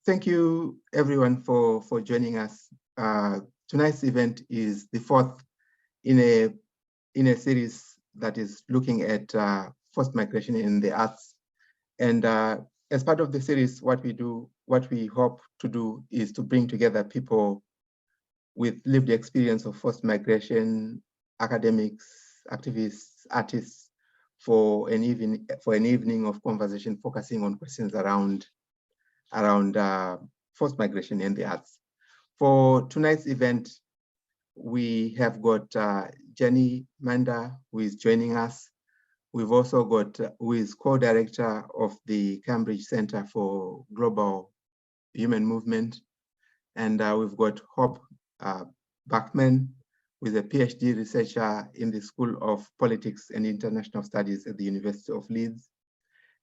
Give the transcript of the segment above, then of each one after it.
Thank you everyone for joining us. Tonight's event is the fourth in a series that is looking at forced migration in the arts. And as part of the series, what we hope to do is to bring together people with lived experience of forced migration, academics, activists, artists, for an evening of conversation focusing on questions around forced migration in the arts. For tonight's event, we have got Jenny Mander, who is joining us. We've also got, who is co-director of the Cambridge Center for Global Human Movement. And we've got Hope Bachmann, who is a PhD researcher in the School of Politics and International Studies at the University of Leeds.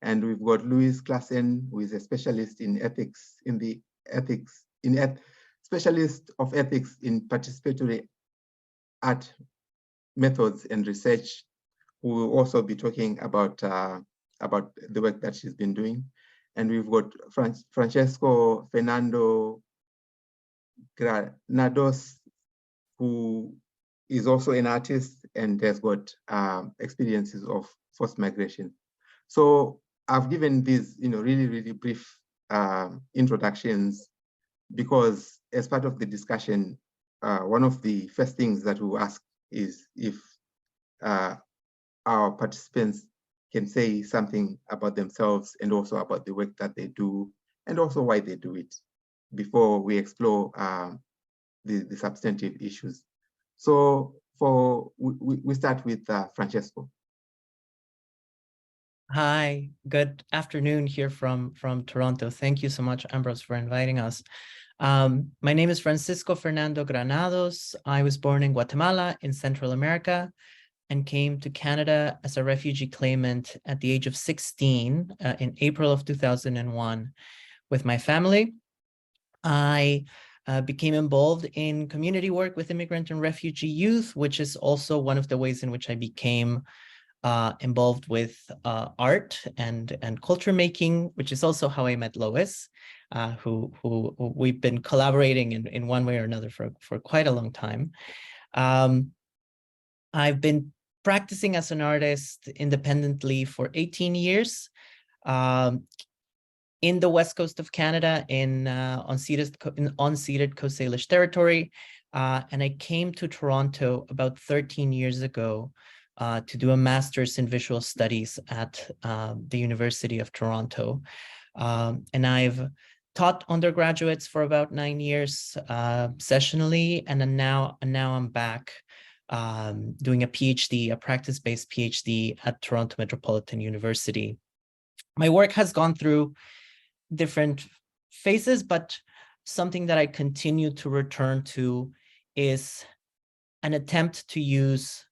And we've got Lois Klassen, who is a specialist in ethics, specialist of ethics in participatory art methods and research, who will also be talking about the work that she's been doing. And we've got Francisco-Fernando Granados, who is also an artist and has got experiences of forced migration. So I've given these, really, really brief introductions because as part of the discussion, one of the first things that we ask is if our participants can say something about themselves and also about the work that they do and also why they do it before we explore the substantive issues. So we start with Francesco. Hi, good afternoon here from Toronto. Thank you so much, Ambrose, for inviting us. My name is Francisco-Fernando Granados. I was born in Guatemala in Central America and came to Canada as a refugee claimant at the age of 16 in April of 2001 with my family. I became involved in community work with immigrant and refugee youth, which is also one of the ways in which I became involved with art and culture making, which is also how I met Lois, who we've been collaborating in one way or another for quite a long time. I've been practicing as an artist independently for 18 years in the west coast of Canada in unceded Coast Salish territory. And I came to Toronto about 13 years ago to do a master's in visual studies at the University of Toronto. And I've taught undergraduates for about 9 years sessionally, and then now I'm back doing a PhD, a practice-based PhD at Toronto Metropolitan University. My work has gone through different phases, but something that I continue to return to is an attempt to use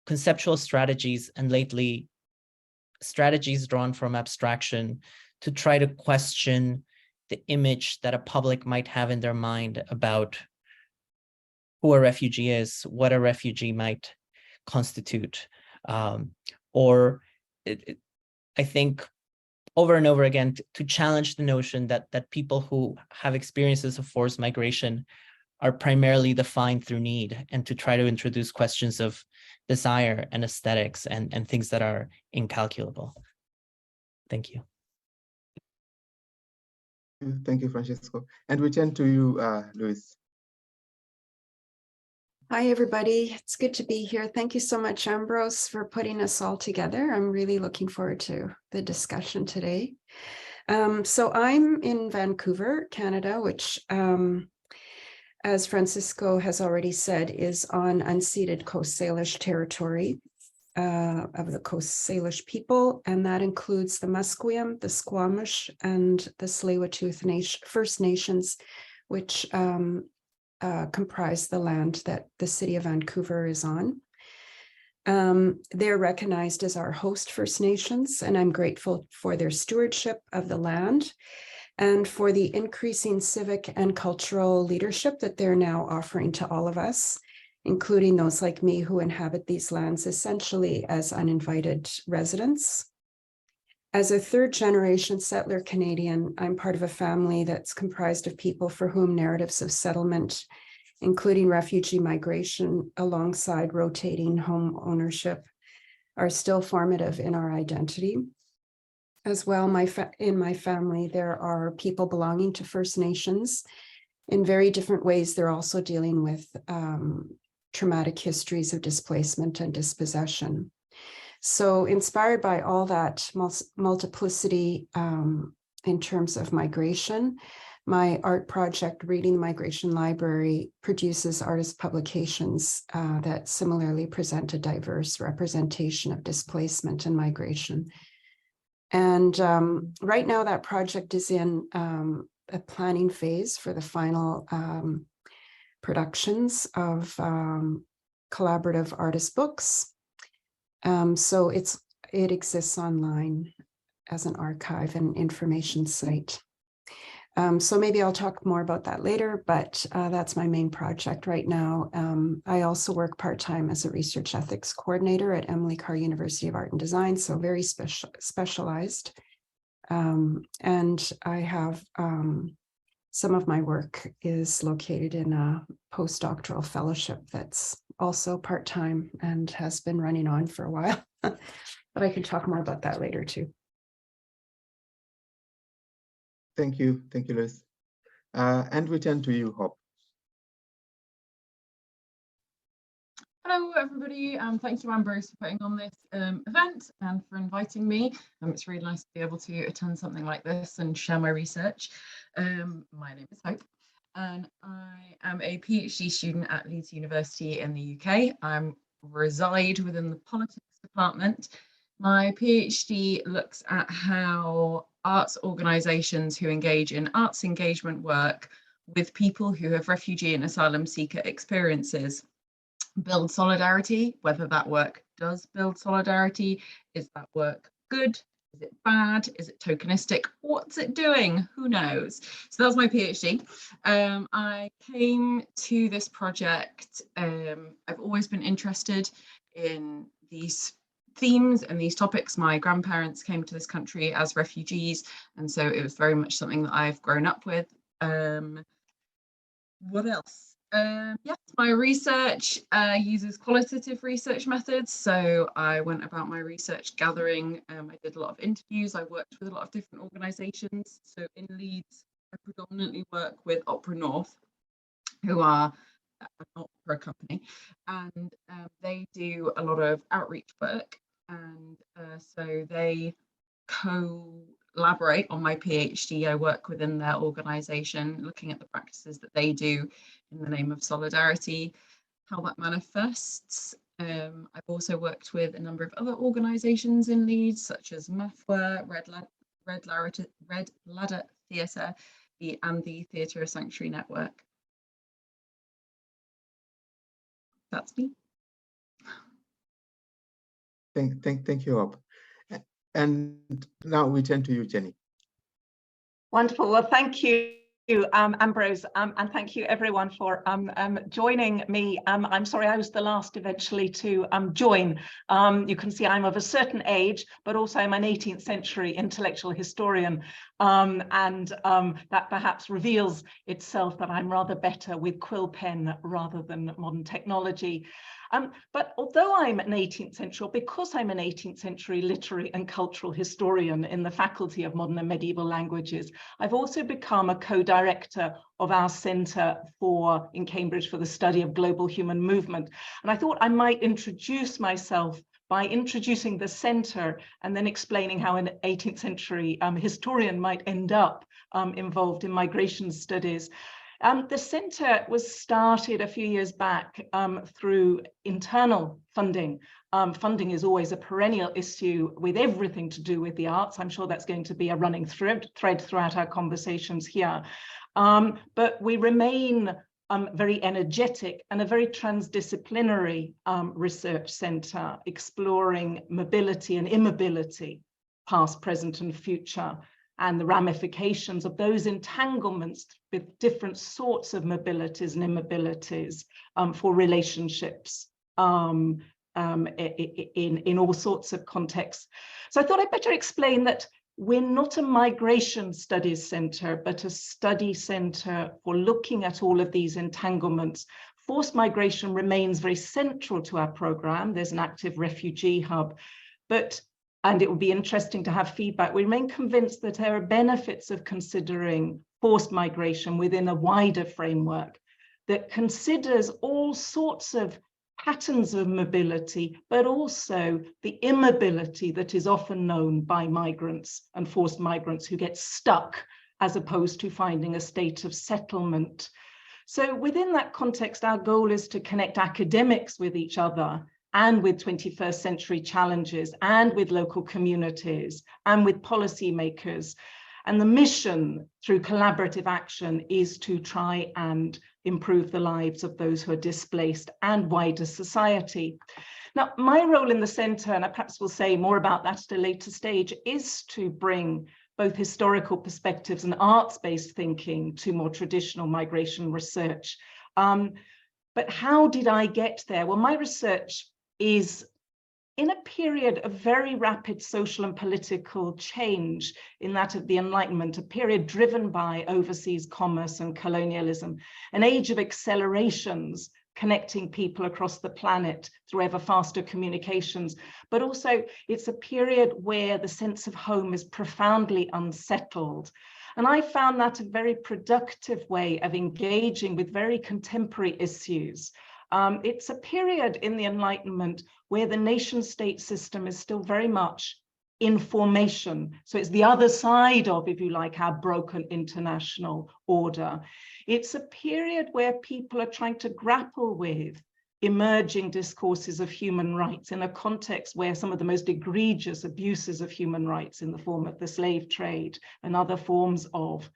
conceptual strategies and lately strategies drawn from abstraction to try to question the image that a public might have in their mind about who a refugee is, what a refugee might constitute. I think over and over again to challenge the notion that people who have experiences of forced migration are primarily defined through need, and to try to introduce questions of desire and aesthetics and things that are incalculable. Thank you. Thank you, Francesco. And we turn to you, Lois. Hi, everybody. It's good to be here. Thank you so much, Ambrose, for putting us all together. I'm really looking forward to the discussion today. So I'm in Vancouver, Canada, which, as Francisco has already said, is on unceded Coast Salish territory of the Coast Salish people, and that includes the Musqueam, the Squamish, and the Tsleil-Waututh First Nations, which comprise the land that the city of Vancouver is on. They're recognized as our host First Nations, and I'm grateful for their stewardship of the land and for the increasing civic and cultural leadership that they're now offering to all of us, including those like me who inhabit these lands essentially as uninvited residents. As a third-generation settler Canadian, I'm part of a family that's comprised of people for whom narratives of settlement, including refugee migration alongside rotating home ownership, are still formative in our identity. As well, in my family, there are people belonging to First Nations. In very different ways, they're also dealing with traumatic histories of displacement and dispossession. So inspired by all that multiplicity in terms of migration, my art project, Reading the Migration Library, produces artist publications that similarly present a diverse representation of displacement and migration. And right now that project is in a planning phase for the final productions of collaborative artist books. So it exists online as an archive and information site. So maybe I'll talk more about that later, but that's my main project right now. I also work part-time as a research ethics coordinator at Emily Carr University of Art and Design, so very specialized. And I have some of my work is located in a postdoctoral fellowship that's also part-time and has been running on for a while, but I can talk more about that later too. Thank you, Lois. And we turn to you, Hope. Hello, everybody. Thank you, Ambrose, for putting on this event and for inviting me. It's really nice to be able to attend something like this and share my research. My name is Hope, and I am a PhD student at Leeds University in the UK. I reside within the politics department. My PhD looks at how arts organisations who engage in arts engagement work with people who have refugee and asylum seeker experiences build solidarity, whether that work does build solidarity. Is that work good? Is it bad? Is it tokenistic? What's it doing? Who knows? So that's my PhD. I came to this project. I've always been interested in these themes and these topics. My grandparents came to this country as refugees, and so it was very much something that I've grown up with. What else? Yes, my research uses qualitative research methods. So I went about my research gathering. I did a lot of interviews. I worked with a lot of different organisations. So in Leeds, I predominantly work with Opera North, who are an opera company, and they do a lot of outreach work. And so they collaborate on my PhD. I work within their organisation, looking at the practices that they do in the name of solidarity, how that manifests. I've also worked with a number of other organisations in Leeds, such as MAFWA, Red Ladder Theatre, and the Theatre Sanctuary Network. That's me. Thank you, Hope. And now we turn to you, Jenny. Wonderful. Well, thank you, Ambrose, and thank you everyone for joining me. I'm sorry I was the last eventually to join. You can see I'm of a certain age, but also I'm an 18th century intellectual historian, and that perhaps reveals itself that I'm rather better with quill pen rather than modern technology. But although I'm an 18th century, because I'm an 18th century literary and cultural historian in the Faculty of Modern and Medieval Languages, I've also become a co-director of our Centre in Cambridge for the Study of Global Human Movement. And I thought I might introduce myself by introducing the centre and then explaining how an 18th century historian might end up involved in migration studies. The centre was started a few years back through internal funding. Funding is always a perennial issue with everything to do with the arts. I'm sure that's going to be a running thread throughout our conversations here. But we remain very energetic and a very transdisciplinary research centre, exploring mobility and immobility, past, present and future, and the ramifications of those entanglements with different sorts of mobilities and immobilities for relationships, in all sorts of contexts. So I thought I'd better explain that we're not a migration studies center, but a study center for looking at all of these entanglements. Forced migration remains very central to our program. There's an active refugee hub, and it would be interesting to have feedback. We remain convinced that there are benefits of considering forced migration within a wider framework that considers all sorts of patterns of mobility, but also the immobility that is often known by migrants and forced migrants who get stuck as opposed to finding a state of settlement. So within that context, our goal is to connect academics with each other and with 21st century challenges and with local communities and with policymakers. And the mission through collaborative action is to try and improve the lives of those who are displaced and wider society. Now, my role in the centre, and I perhaps will say more about that at a later stage, is to bring both historical perspectives and arts-based thinking to more traditional migration research. But how did I get there? Well, my research is in a period of very rapid social and political change in that of the Enlightenment, a period driven by overseas commerce and colonialism, an age of accelerations connecting people across the planet through ever faster communications, but also it's a period where the sense of home is profoundly unsettled. And I found that a very productive way of engaging with very contemporary issues. It's a period in the Enlightenment where the nation-state system is still very much in formation. So it's the other side of, if you like, our broken international order. It's a period where people are trying to grapple with emerging discourses of human rights in a context where some of the most egregious abuses of human rights in the form of the slave trade and other forms of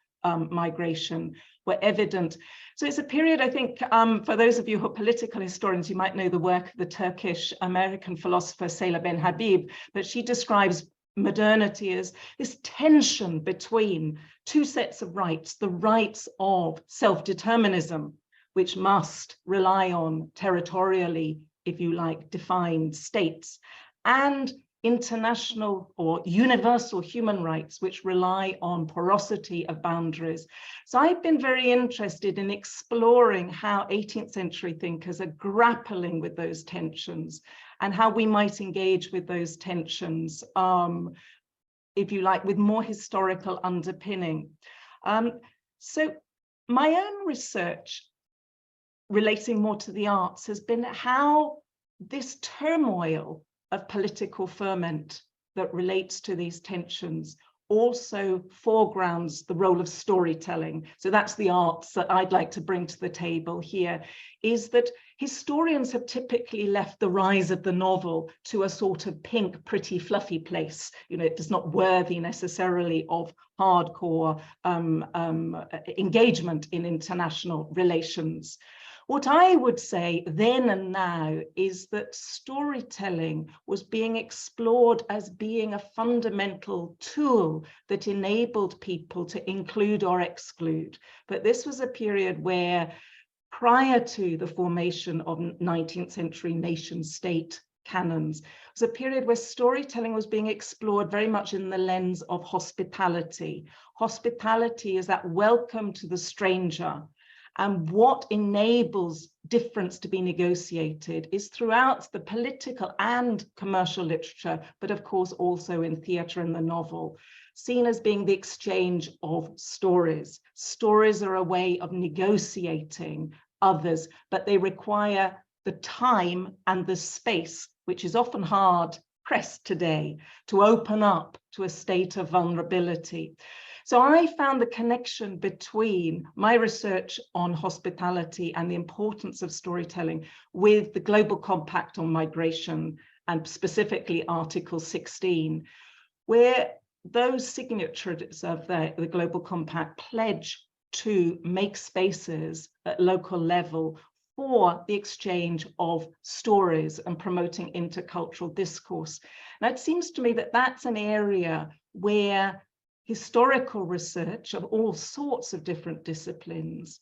migration were evident. So it's a period, I think, for those of you who are political historians, you might know the work of the Turkish-American philosopher Selah Ben Habib, but she describes modernity as this tension between two sets of rights, the rights of self-determinism, which must rely on territorially, if you like, defined states, and international or universal human rights, which rely on porosity of boundaries. So I've been very interested in exploring how 18th century thinkers are grappling with those tensions and how we might engage with those tensions, if you like, with more historical underpinning. So my own research relating more to the arts has been how this turmoil of political ferment that relates to these tensions also foregrounds the role of storytelling. So that's the arts that I'd like to bring to the table here, is that historians have typically left the rise of the novel to a sort of pink, pretty, fluffy place. You know, it is not worthy necessarily of hardcore engagement in international relations. What I would say then and now is that storytelling was being explored as being a fundamental tool that enabled people to include or exclude. But this was a period where, prior to the formation of 19th century nation state canons, it was a period where storytelling was being explored very much in the lens of hospitality. Hospitality is that welcome to the stranger. And what enables difference to be negotiated is throughout the political and commercial literature, but of course also in theatre and the novel, seen as being the exchange of stories. Stories are a way of negotiating others, but they require the time and the space, which is often hard pressed today, to open up to a state of vulnerability. So I found the connection between my research on hospitality and the importance of storytelling with the Global Compact on Migration, and specifically Article 16, where those signatories of the Global Compact pledge to make spaces at local level for the exchange of stories and promoting intercultural discourse. Now, it seems to me that that's an area where historical research of all sorts of different disciplines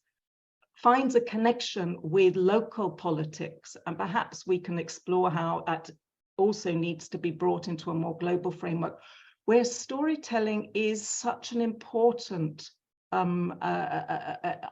finds a connection with local politics, and perhaps we can explore how that also needs to be brought into a more global framework, where storytelling is such an important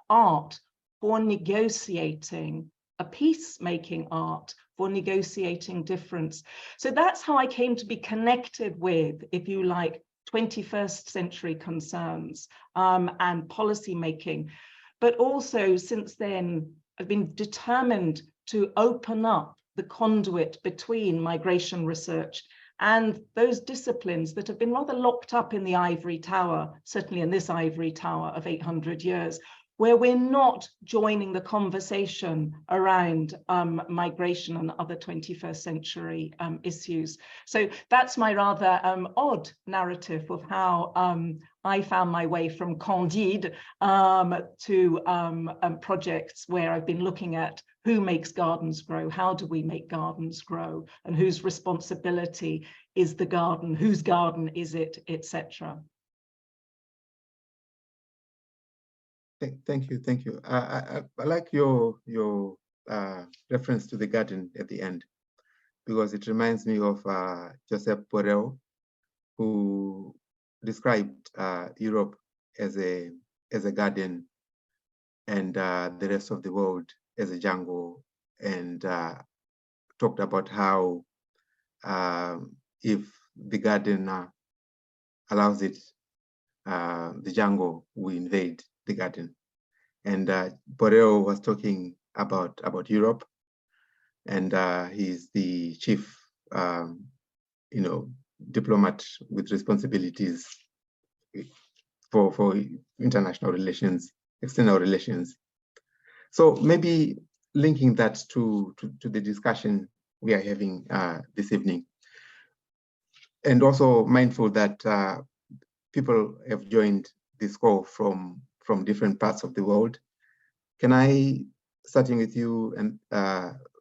art for negotiating, a peacemaking art for negotiating difference. So that's how I came to be connected with, if you like, 21st century concerns and policy making. But also since then, I've been determined to open up the conduit between migration research and those disciplines that have been rather locked up in the ivory tower, certainly in this ivory tower of 800 years, where we're not joining the conversation around migration and other 21st century issues. So that's my rather odd narrative of how I found my way from Candide to projects where I've been looking at who makes gardens grow, how do we make gardens grow, and whose responsibility is the garden, whose garden is it, etc. Thank you. I like your reference to the garden at the end, because it reminds me of Joseph Borrell, who described Europe as a garden and the rest of the world as a jungle, and talked about how if the garden allows it, the jungle will invade the garden. And Borrell was talking about Europe, and he's the chief, diplomat with responsibilities for international relations, external relations. So maybe linking that to the discussion we are having this evening, and also mindful that people have joined this call from different parts of the world. Can I, starting with you and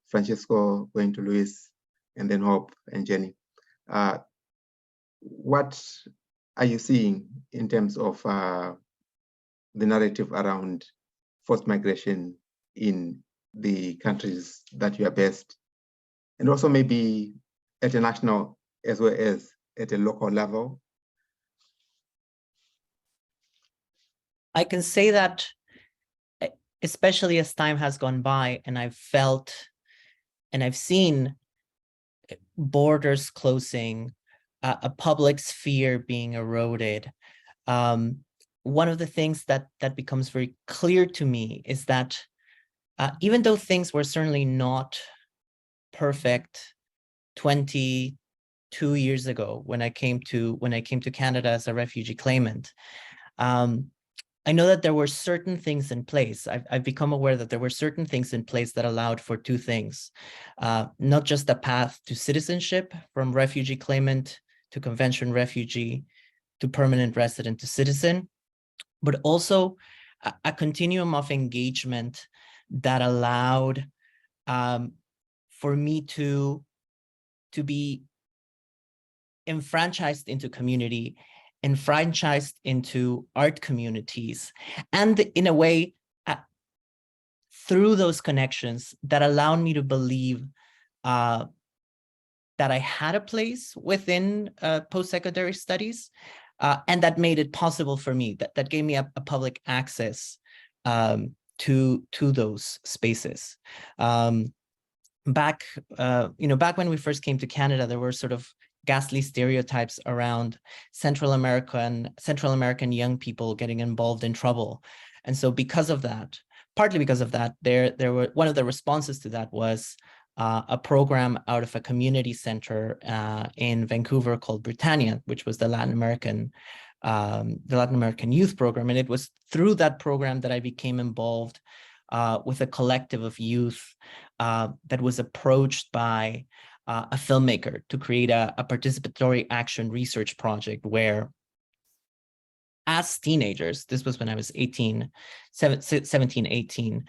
Francisco, going to Lois, and then Hope and Jenny, what are you seeing in terms of the narrative around forced migration in the countries that you are based, and also maybe at a national as well as at a local level? I can say that, especially as time has gone by, and I've felt and I've seen borders closing, a public sphere being eroded. One of the things that becomes very clear to me is that even though things were certainly not perfect 22 years ago when I came to Canada as a refugee claimant, I know that there were certain things in place. I've become aware that there were certain things in place that allowed for two things, not just a path to citizenship from refugee claimant to convention refugee to permanent resident to citizen, but also a continuum of engagement that allowed for me to be enfranchised into community, enfranchised into art communities, and in a way, through those connections that allowed me to believe that I had a place within post-secondary studies, and that made it possible for me, that gave me a public access to those spaces. Back when we first came to Canada, there were sort of ghastly stereotypes around Central American young people getting involved in trouble. And so because of that, partly because of that, there were, one of the responses to that was a program out of a community center in Vancouver called Britannia, which was the Latin American youth program. And it was through that program that I became involved with a collective of youth that was approached by a filmmaker to create a participatory action research project where, as teenagers, this was when I was 17, 18,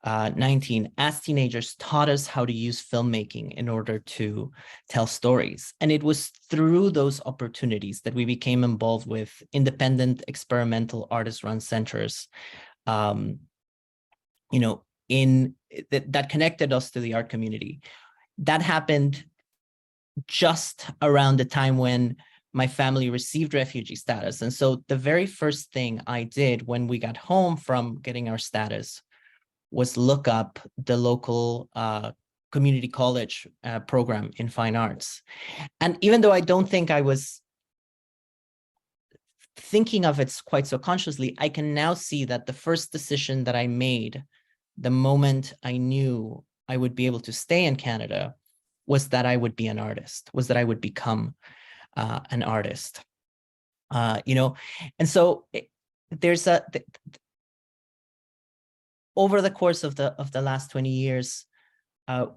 19, as teenagers taught us how to use filmmaking in order to tell stories. And it was through those opportunities that we became involved with independent experimental artist-run centers you know, that connected us to the art community. That happened just around the time when my family received refugee status. And so the very first thing I did when we got home from getting our status was look up the local community college program in fine arts. And even though I don't think I was thinking of it quite so consciously, I can now see that the first decision that I made the moment I knew I would be able to stay in Canada was that I would be an artist, was that I would become an artist, you know. And so there's over the course of the last 20 years,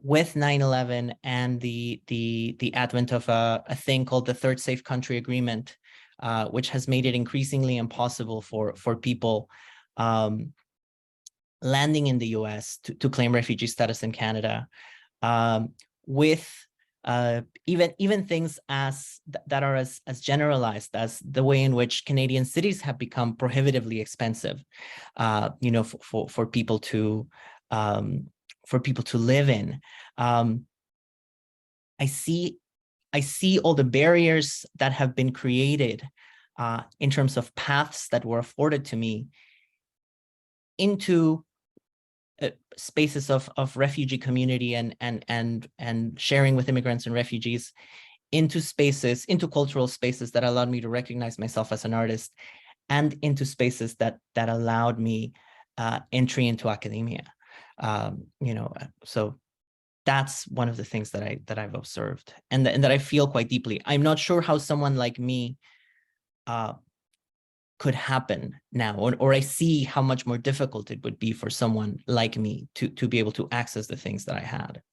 with 9/11 and the advent of a thing called the Third Safe Country Agreement, which has made it increasingly impossible for people landing in the US to claim refugee status in Canada, with even things that are as generalized as the way in which Canadian cities have become prohibitively expensive, you know, for people to live in. I see all the barriers that have been created in terms of paths that were afforded to me into spaces of refugee community and sharing with immigrants and refugees, into cultural spaces that allowed me to recognize myself as an artist, and into spaces that allowed me entry into academia. You know, so that's one of the things that I've observed and that I feel quite deeply. I'm not sure how someone like me could happen now, or I see how much more difficult it would be for someone like me to be able to access the things that I had.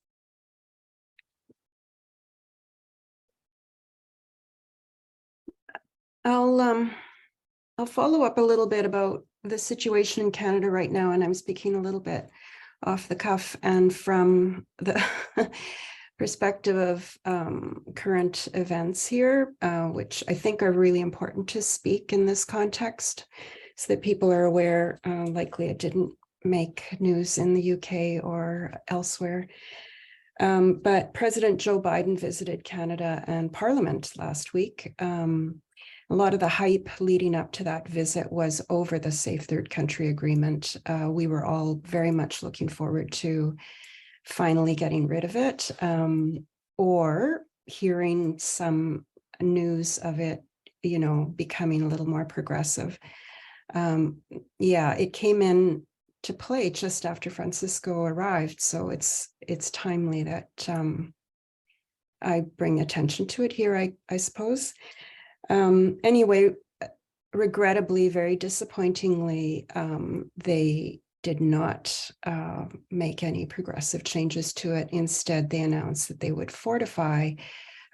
I'll follow up a little bit about the situation in Canada right now, and I'm speaking a little bit off the cuff and from the perspective of current events here, which I think are really important to speak in this context so that people are aware. Likely it didn't make news in the UK or elsewhere. But President Joe Biden visited Canada and Parliament last week. A lot of the hype leading up to that visit was over the Safe Third Country Agreement. We were all very much looking forward to finally getting rid of it, or hearing some news of it, you know, becoming a little more progressive. Yeah, it came in to play just after Francisco arrived, so it's timely that I bring attention to it here, I suppose. Anyway, regrettably, very disappointingly, they did not make any progressive changes to it. Instead, they announced that they would fortify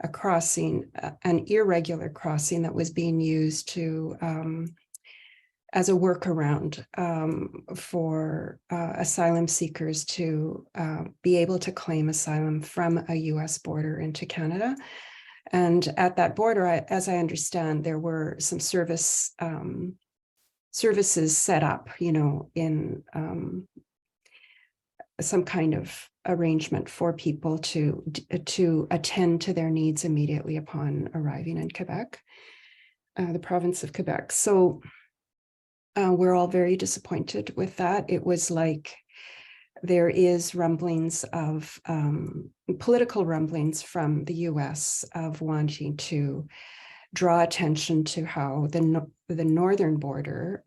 a crossing, an irregular crossing that was being used to as a workaround for asylum seekers to be able to claim asylum from a US border into Canada. And at that border, as I understand, there were some services set up, you know, in some kind of arrangement for people to attend to their needs immediately upon arriving in Quebec, the province of Quebec. So we're all very disappointed with that. It was like there is rumblings of political rumblings from the US of wanting to draw attention to how the northern border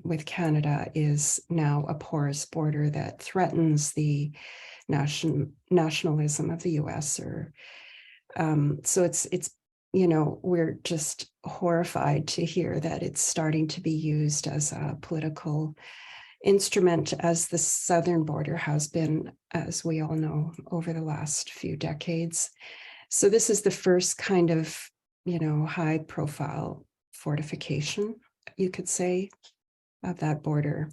with Canada is now a porous border that threatens the nationalism of the US. Or so it's you know, we're just horrified to hear that it's starting to be used as a political instrument, as the southern border has been, as we all know, over the last few decades. So this is the first kind of, you know, high profile fortification, you could say, of that border.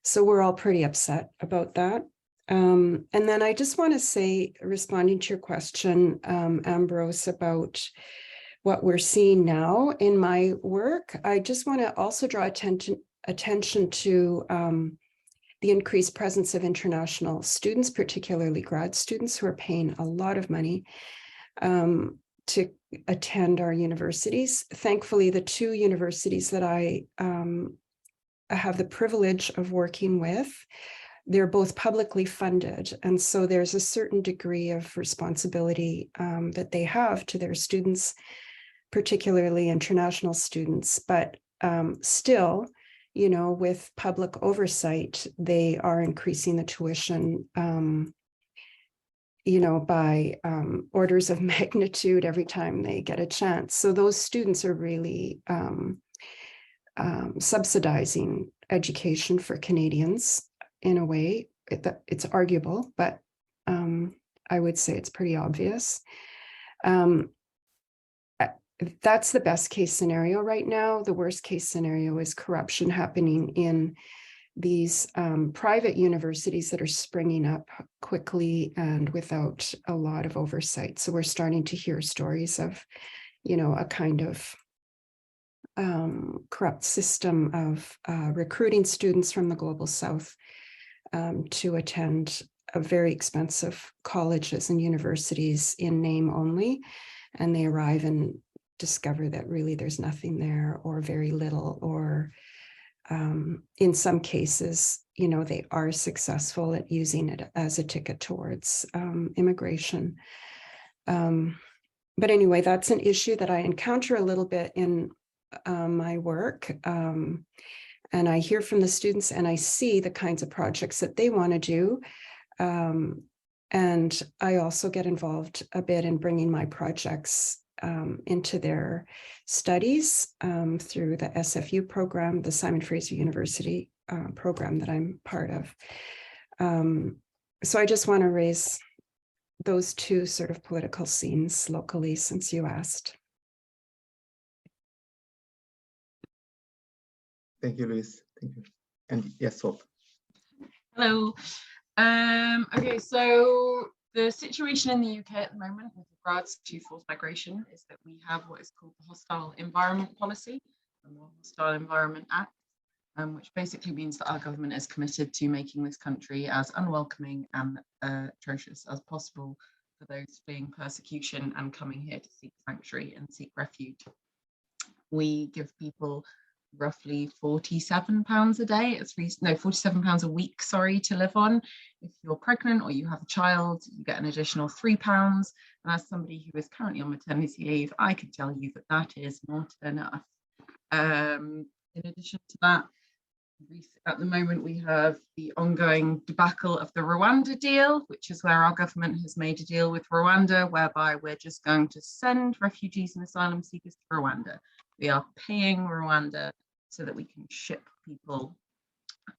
So we're all pretty upset about that. And then I just want to say, responding to your question, Ambrose, about what we're seeing now in my work, I just want to also draw attention to the increased presence of international students, particularly grad students who are paying a lot of money to attend our universities. Thankfully, the two universities that I have the privilege of working with, they're both publicly funded. And so there's a certain degree of responsibility that they have to their students, particularly international students. But still, you know, with public oversight, they are increasing the tuition, you know, by orders of magnitude every time they get a chance. So those students are really subsidizing education for Canadians in a way. It's arguable, but I would say it's pretty obvious. That's the best case scenario right now. The worst case scenario is corruption happening in these private universities that are springing up quickly and without a lot of oversight. So we're starting to hear stories of, you know, a kind of corrupt system of recruiting students from the global south to attend very expensive colleges and universities in name only. And they arrive and discover that really there's nothing there, or very little, or in some cases, you know, they are successful at using it as a ticket towards immigration. But anyway, that's an issue that I encounter a little bit in my work. And I hear from the students and I see the kinds of projects that they want to do. And I also get involved a bit in bringing my projects into their studies through the SFU program, the Simon Fraser University program that I'm part of. So I just want to raise those two sort of political scenes locally, since you asked. Thank you, Lois. Thank you. And yes, Hope. Hello. Okay, so the situation in the UK at the moment with regards to forced migration is that we have what is called the Hostile Environment Policy and the Hostile Environment Act, which basically means that our government is committed to making this country as unwelcoming and atrocious as possible for those fleeing persecution and coming here to seek sanctuary and seek refuge. We give people roughly £47 a day. It's £47 a week, sorry, to live on. If you're pregnant or you have a child, you get an additional £3. And as somebody who is currently on maternity leave, I can tell you that that is not enough. In addition to that, at the moment we have the ongoing debacle of the Rwanda deal, which is where our government has made a deal with Rwanda, whereby we're just going to send refugees and asylum seekers to Rwanda. We are paying Rwanda so that we can ship people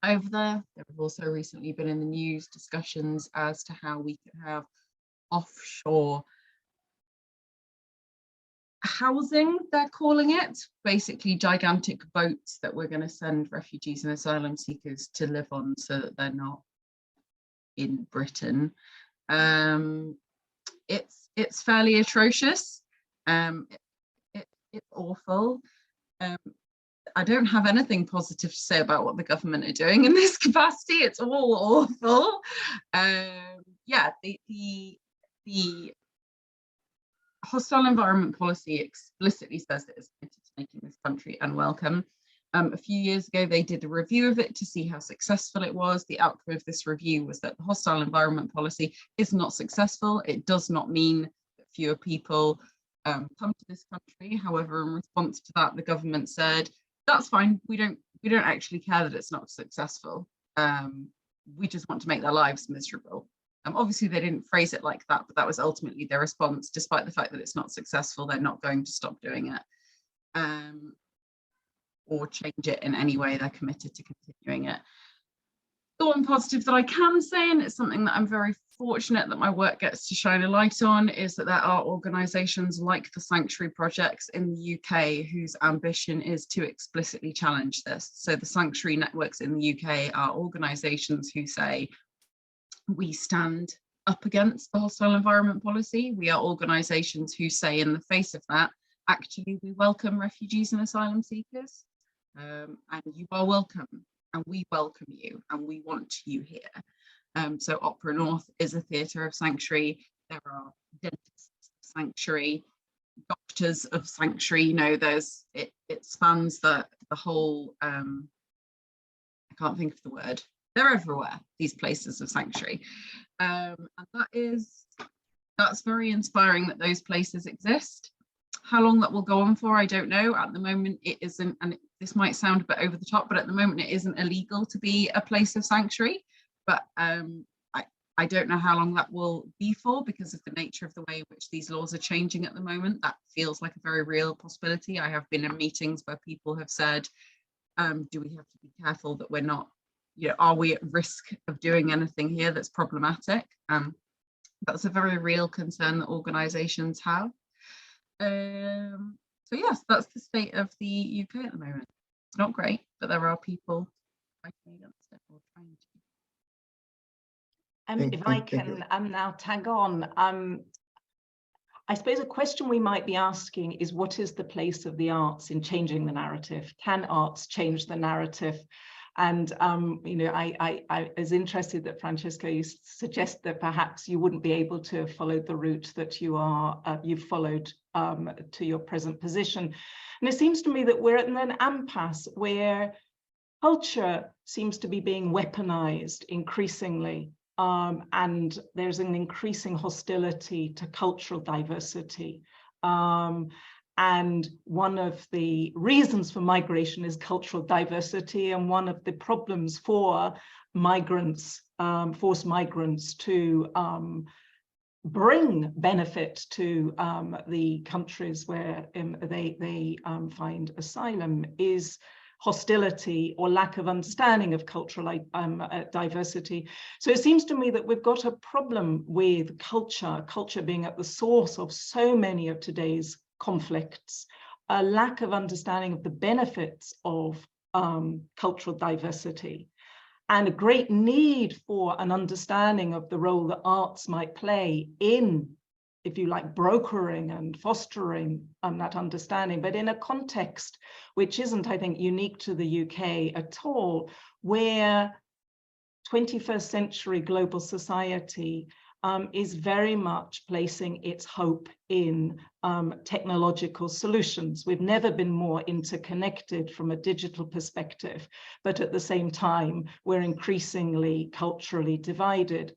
over there. There have also recently been in the news discussions as to how we can have offshore housing, they're calling it, basically gigantic boats that we're going to send refugees and asylum seekers to live on so that they're not in Britain. It's fairly atrocious. It's awful. I don't have anything positive to say about what the government are doing in this capacity. It's all awful. Yeah, the Hostile Environment Policy explicitly says that it's committed to making this country unwelcome. A few years ago, they did a review of it to see how successful it was. The outcome of this review was that the Hostile Environment Policy is not successful. It does not mean that fewer people come to this country. However, in response to that, the government said, that's fine. We don't actually care that it's not successful. We just want to make their lives miserable. Obviously, they didn't phrase it like that, but that was ultimately their response. Despite the fact that it's not successful, they're not going to stop doing it or change it in any way. They're committed to continuing it. The one positive that I can say, and it's something that I'm very fortunate that my work gets to shine a light on, is that there are organisations like the Sanctuary Projects in the UK whose ambition is to explicitly challenge this. So the Sanctuary networks in the UK are organisations who say, we stand up against the Hostile Environment Policy. We are organisations who say, in the face of that, actually we welcome refugees and asylum seekers, and you are welcome. and we welcome you and we want you here. So Opera North is a theatre of sanctuary. There are dentists of sanctuary, doctors of sanctuary. You know, it spans the whole. I can't think of the word. They're everywhere, these places of sanctuary, and that's very inspiring that those places exist. How long that will go on for, I don't know. At the moment, it isn't, and this might sound a bit over the top, but at the moment, it isn't illegal to be a place of sanctuary. But I don't know how long that will be for, because of the nature of the way in which these laws are changing at the moment. That feels like a very real possibility. I have been in meetings where people have said, do we have to be careful that we're not, you know, are we at risk of doing anything here that's problematic? That's a very real concern that organisations have. So yes, that's the state of the UK at the moment. It's not great, but there are people fighting against it or trying to. If I can now tag on, I suppose a question we might be asking is, what is the place of the arts in changing the narrative? Can arts change the narrative? And you know, I was interested that Francisco, you suggest that perhaps you wouldn't be able to have followed the route that you've followed to your present position. And it seems to me that we're at an impasse where culture seems to be being weaponized increasingly. And there's an increasing hostility to cultural diversity. And one of the reasons for migration is cultural diversity, and one of the problems for migrants, forced migrants, to bring benefit to the countries where they find asylum is hostility or lack of understanding of cultural diversity. So it seems to me that we've got a problem with culture being at the source of so many of today's conflicts, a lack of understanding of the benefits of cultural diversity, and a great need for an understanding of the role that arts might play in, if you like, brokering and fostering that understanding, but in a context which isn't, I think, unique to the UK at all, where 21st century global society is very much placing its hope in technological solutions. We've never been more interconnected from a digital perspective, but at the same time, we're increasingly culturally divided.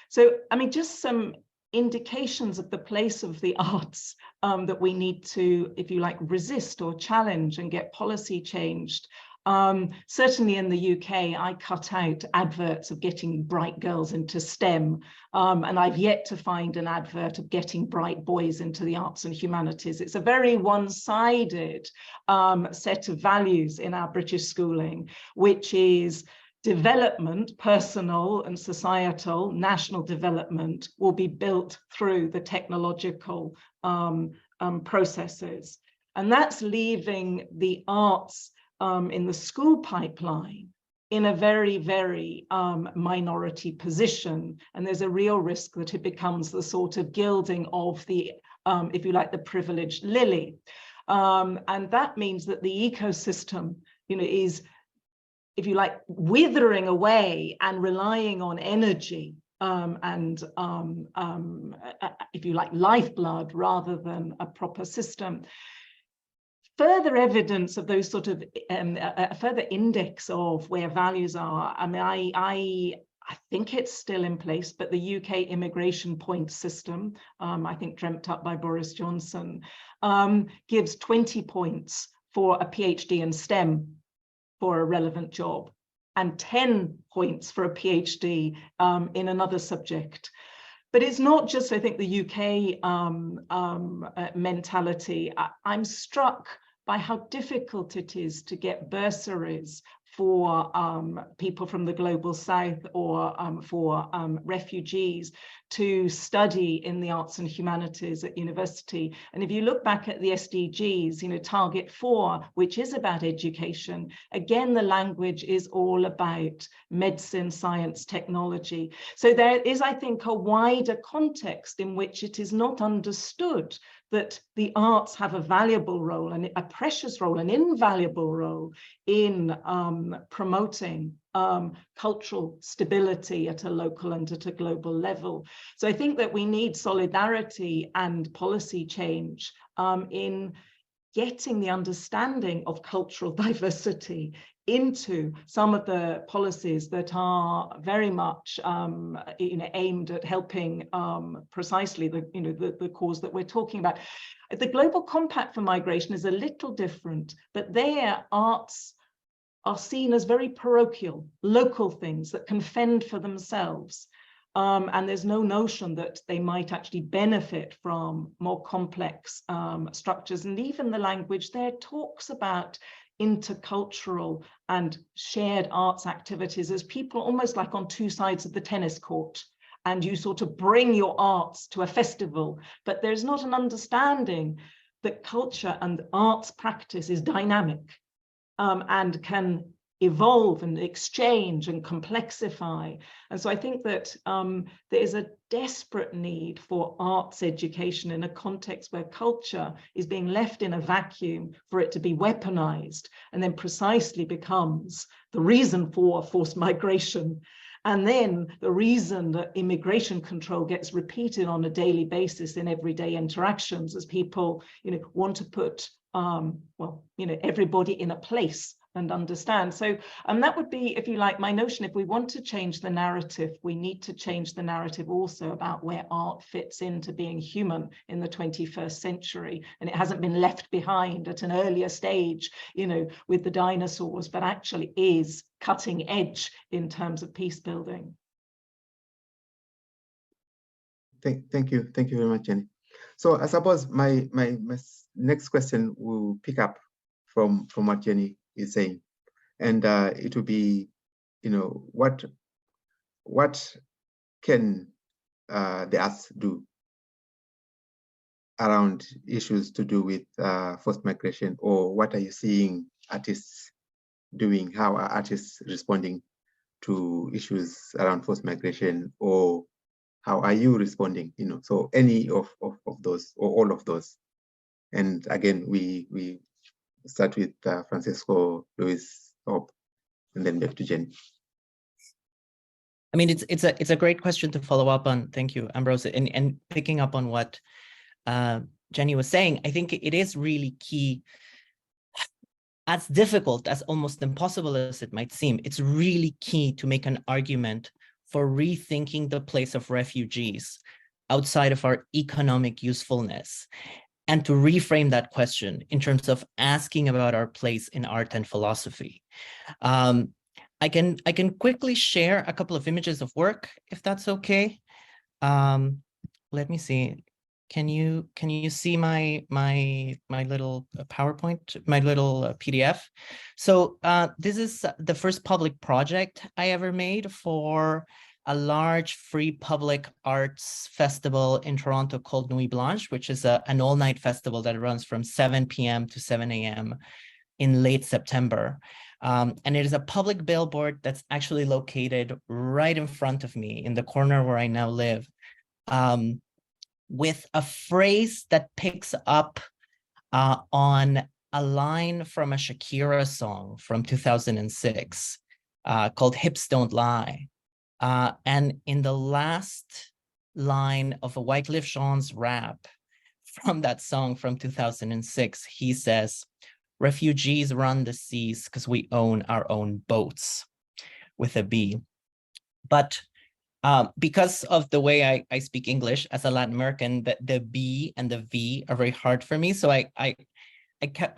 So, I mean, just some indications of the place of the arts that we need to, if you like, resist or challenge and get policy changed. Certainly in the UK, I cut out adverts of getting bright girls into STEM, and I've yet to find an advert of getting bright boys into the arts and humanities. It's a very one-sided set of values in our British schooling, which is development, personal and societal, national development will be built through the technological processes. And that's leaving the arts in the school pipeline in a very, very minority position. And there's a real risk that it becomes the sort of gilding of the, if you like, the privileged lily. And that means that the ecosystem, you know, is, if you like, withering away and relying on energy and, if you like, lifeblood rather than a proper system. Further evidence of those sort of further index of where values are. I mean, I think it's still in place, but the UK immigration point system, I think dreamt up by Boris Johnson, gives 20 points for a PhD in STEM for a relevant job, and 10 points for a PhD in another subject. But it's not just, I think, the UK mentality. I'm struck by how difficult it is to get bursaries for people from the global south or for refugees to study in the arts and humanities at university. And if you look back at the SDGs, you know, Target 4, which is about education, again, the language is all about medicine, science, technology. So there is, I think, a wider context in which it is not understood that the arts have a valuable role and a precious role, an invaluable role in promoting cultural stability at a local and at a global level. So I think that we need solidarity and policy change in getting the understanding of cultural diversity into some of the policies that are very much aimed at helping precisely the cause that we're talking about. The Global Compact for Migration is a little different, but their arts are seen as very parochial, local things that can fend for themselves. And there's no notion that they might actually benefit from more complex structures. And even the language there talks about intercultural and shared arts activities as people almost like on two sides of the tennis court, and you sort of bring your arts to a festival, but there's not an understanding that culture and arts practice is dynamic and can evolve and exchange and complexify. And so I think that there is a desperate need for arts education in a context where culture is being left in a vacuum for it to be weaponized and then precisely becomes the reason for forced migration. And then the reason that immigration control gets repeated on a daily basis in everyday interactions as people, want to put, everybody in a place and understand. So that would be, if you like, my notion. If we want to change the narrative, we need to change the narrative also about where art fits into being human in the 21st century. And it hasn't been left behind at an earlier stage, with the dinosaurs, but actually is cutting edge in terms of peace building. Thank you very much, Jenny. So I suppose my next question will pick up from what Jenny is saying, and it will be, what can the arts do around issues to do with forced migration, or what are you seeing artists doing? How are artists responding to issues around forced migration, or how are you responding? So any of those or all of those. And again, we start with Francisco, Lois, and then back to Jenny. I mean, it's a great question to follow up on. Thank you, Ambrose. And picking up on what Jenny was saying, I think it is really key. As difficult, as almost impossible as it might seem, it's really key to make an argument for rethinking the place of refugees outside of our economic usefulness, and to reframe that question in terms of asking about our place in art and philosophy. I can quickly share a couple of images of work, if that's okay. Let me see. Can you see my little PowerPoint, my little PDF? So this is the first public project I ever made for a large free public arts festival in Toronto called Nuit Blanche, which is an all-night festival that runs from 7 p.m. to 7 a.m. in late September. And it is a public billboard that's actually located right in front of me in the corner where I now live, with a phrase that picks up on a line from a Shakira song from 2006 called Hips Don't Lie. And in the last line of a Wyclef Jean's rap from that song from 2006, he says, "Refugees run the seas because we own our own boats," with a B. But because of the way I speak English as a Latin American, the B and the V are very hard for me. So I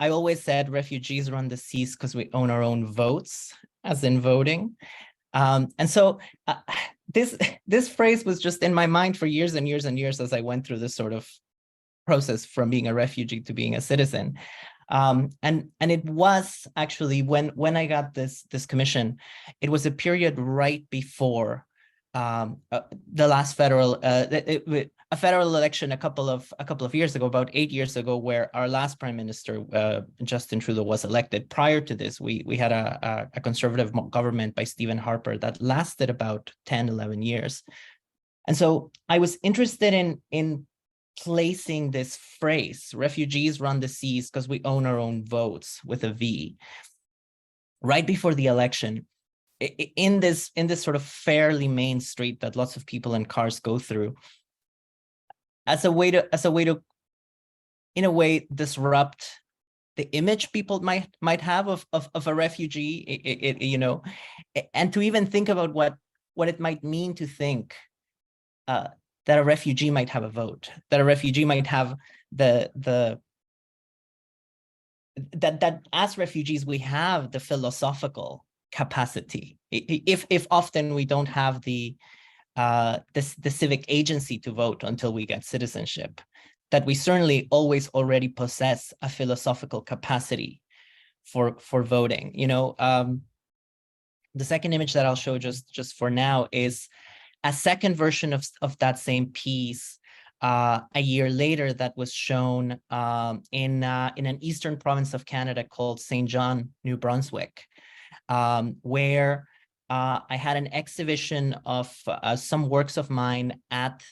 always said refugees run the seas because we own our own votes, as in voting. And so this phrase was just in my mind for years and years and years as I went through this sort of process from being a refugee to being a citizen. And it was actually when I got this commission, it was a period right before the last federal a federal election a couple of years ago, about 8 years ago, where our last prime minister, Justin Trudeau, was elected. Prior to this, we had a conservative government by Stephen Harper that lasted about 10, 11 years. And so I was interested in placing this phrase, refugees run the seas because we own our own votes, with a V, right before the election, in this sort of fairly main street that lots of people in cars go through, as a way to in a way disrupt the image people might have of a refugee, you know, and to even think about what it might mean to think that a refugee might have a vote, that a refugee might have that as refugees we have the philosophical capacity, if often we don't have the civic agency to vote until we get citizenship, that we certainly always already possess a philosophical capacity for voting. You know, the second image that I'll show just for now is a second version of that same piece a year later, that was shown in an eastern province of Canada called St. John, New Brunswick, where I had an exhibition of some works of mine at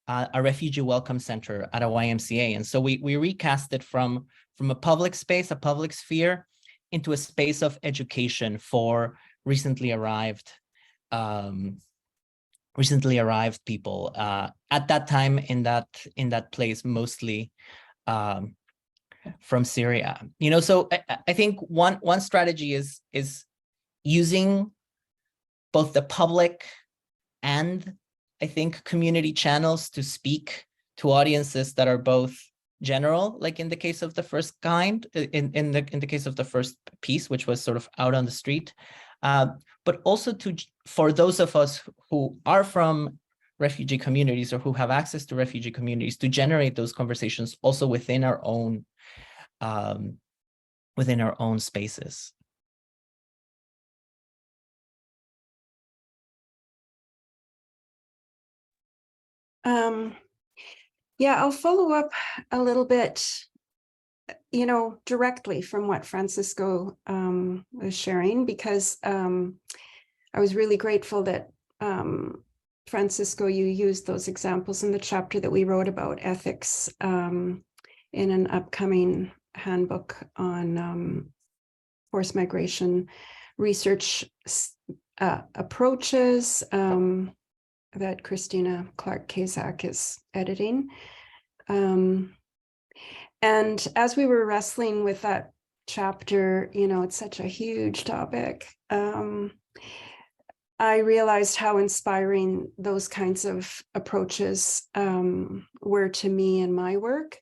a refugee welcome center at a YMCA. And so we recast it from a public space, a public sphere, into a space of education for recently arrived people, at that time in that place, mostly from Syria. You know, so I think one strategy is using both the public and, I think, community channels to speak to audiences that are both general, like in the case of the first kind, in the case of the first piece, which was sort of out on the street, but also for those of us who are from refugee communities or who have access to refugee communities, to generate those conversations also within our own spaces. Yeah, I'll follow up a little bit, you know, directly from what Francisco was sharing, because I was really grateful that Francisco, you used those examples in the chapter that we wrote about ethics in an upcoming handbook on forced migration research approaches that Christina Clark-Kazak is editing. And as we were wrestling with that chapter, you know, it's such a huge topic. I realized how inspiring those kinds of approaches were to me in my work,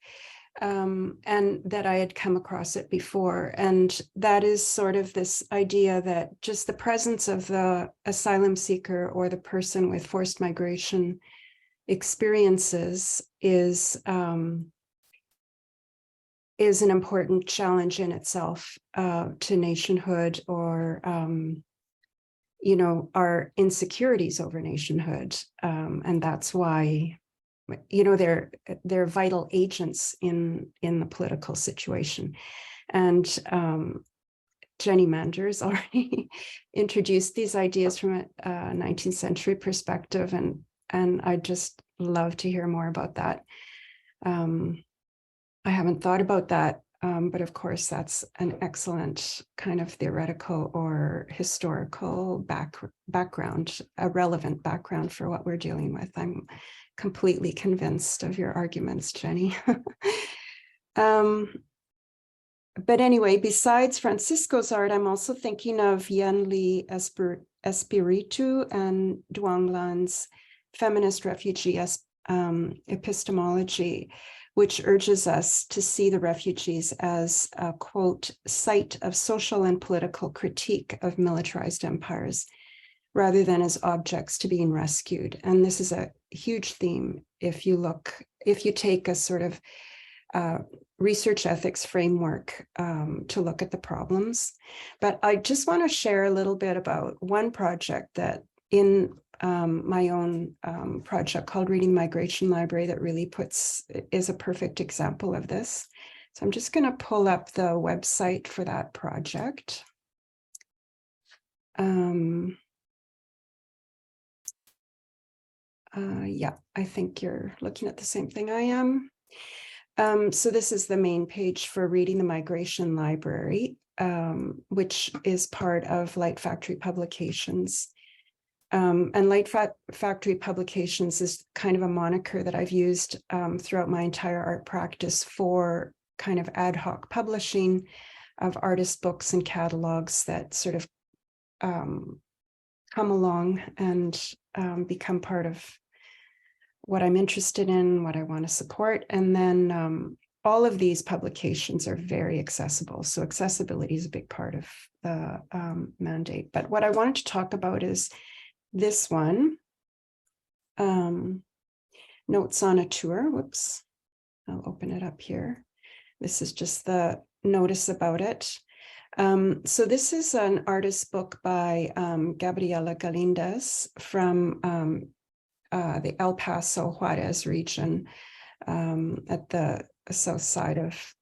and that I had come across it before. And that is sort of this idea that just the presence of the asylum seeker or the person with forced migration experiences is an important challenge in itself to nationhood, or you know, our insecurities over nationhood, and that's why, you know, they're vital agents in the political situation. And Jenny Mander has already introduced these ideas from a 19th century perspective, and I'd just love to hear more about that. I haven't thought about that, but of course that's an excellent kind of theoretical or historical background, a relevant background for what we're dealing with. I'm completely convinced of your arguments, Jenny. But anyway, besides Francisco's art, I'm also thinking of Yenli Espiritu and Duong Lan's feminist refugee epistemology, which urges us to see the refugees as a, quote, site of social and political critique of militarized empires, rather than as objects to being rescued. And this is a huge theme if you take a sort of research ethics framework to look at the problems. But I just want to share a little bit about one project that in my own project called Reading Migration Library that really is a perfect example of this. So I'm just going to pull up the website for that project. Yeah, I think you're looking at the same thing I am. So this is the main page for Reading the Migration Library, which is part of Light Factory Publications. And Light Factory Publications is kind of a moniker that I've used throughout my entire art practice for kind of ad hoc publishing of artist books and catalogs that sort of come along and become part of what I'm interested in, what I want to support. And then all of these publications are very accessible. So accessibility is a big part of the mandate. But what I wanted to talk about is this one, Notes on a Tour. Whoops, I'll open it up here. This is just the notice about it. So this is an artist book by Gabriela Galindez from the El Paso, Juarez region at the south side of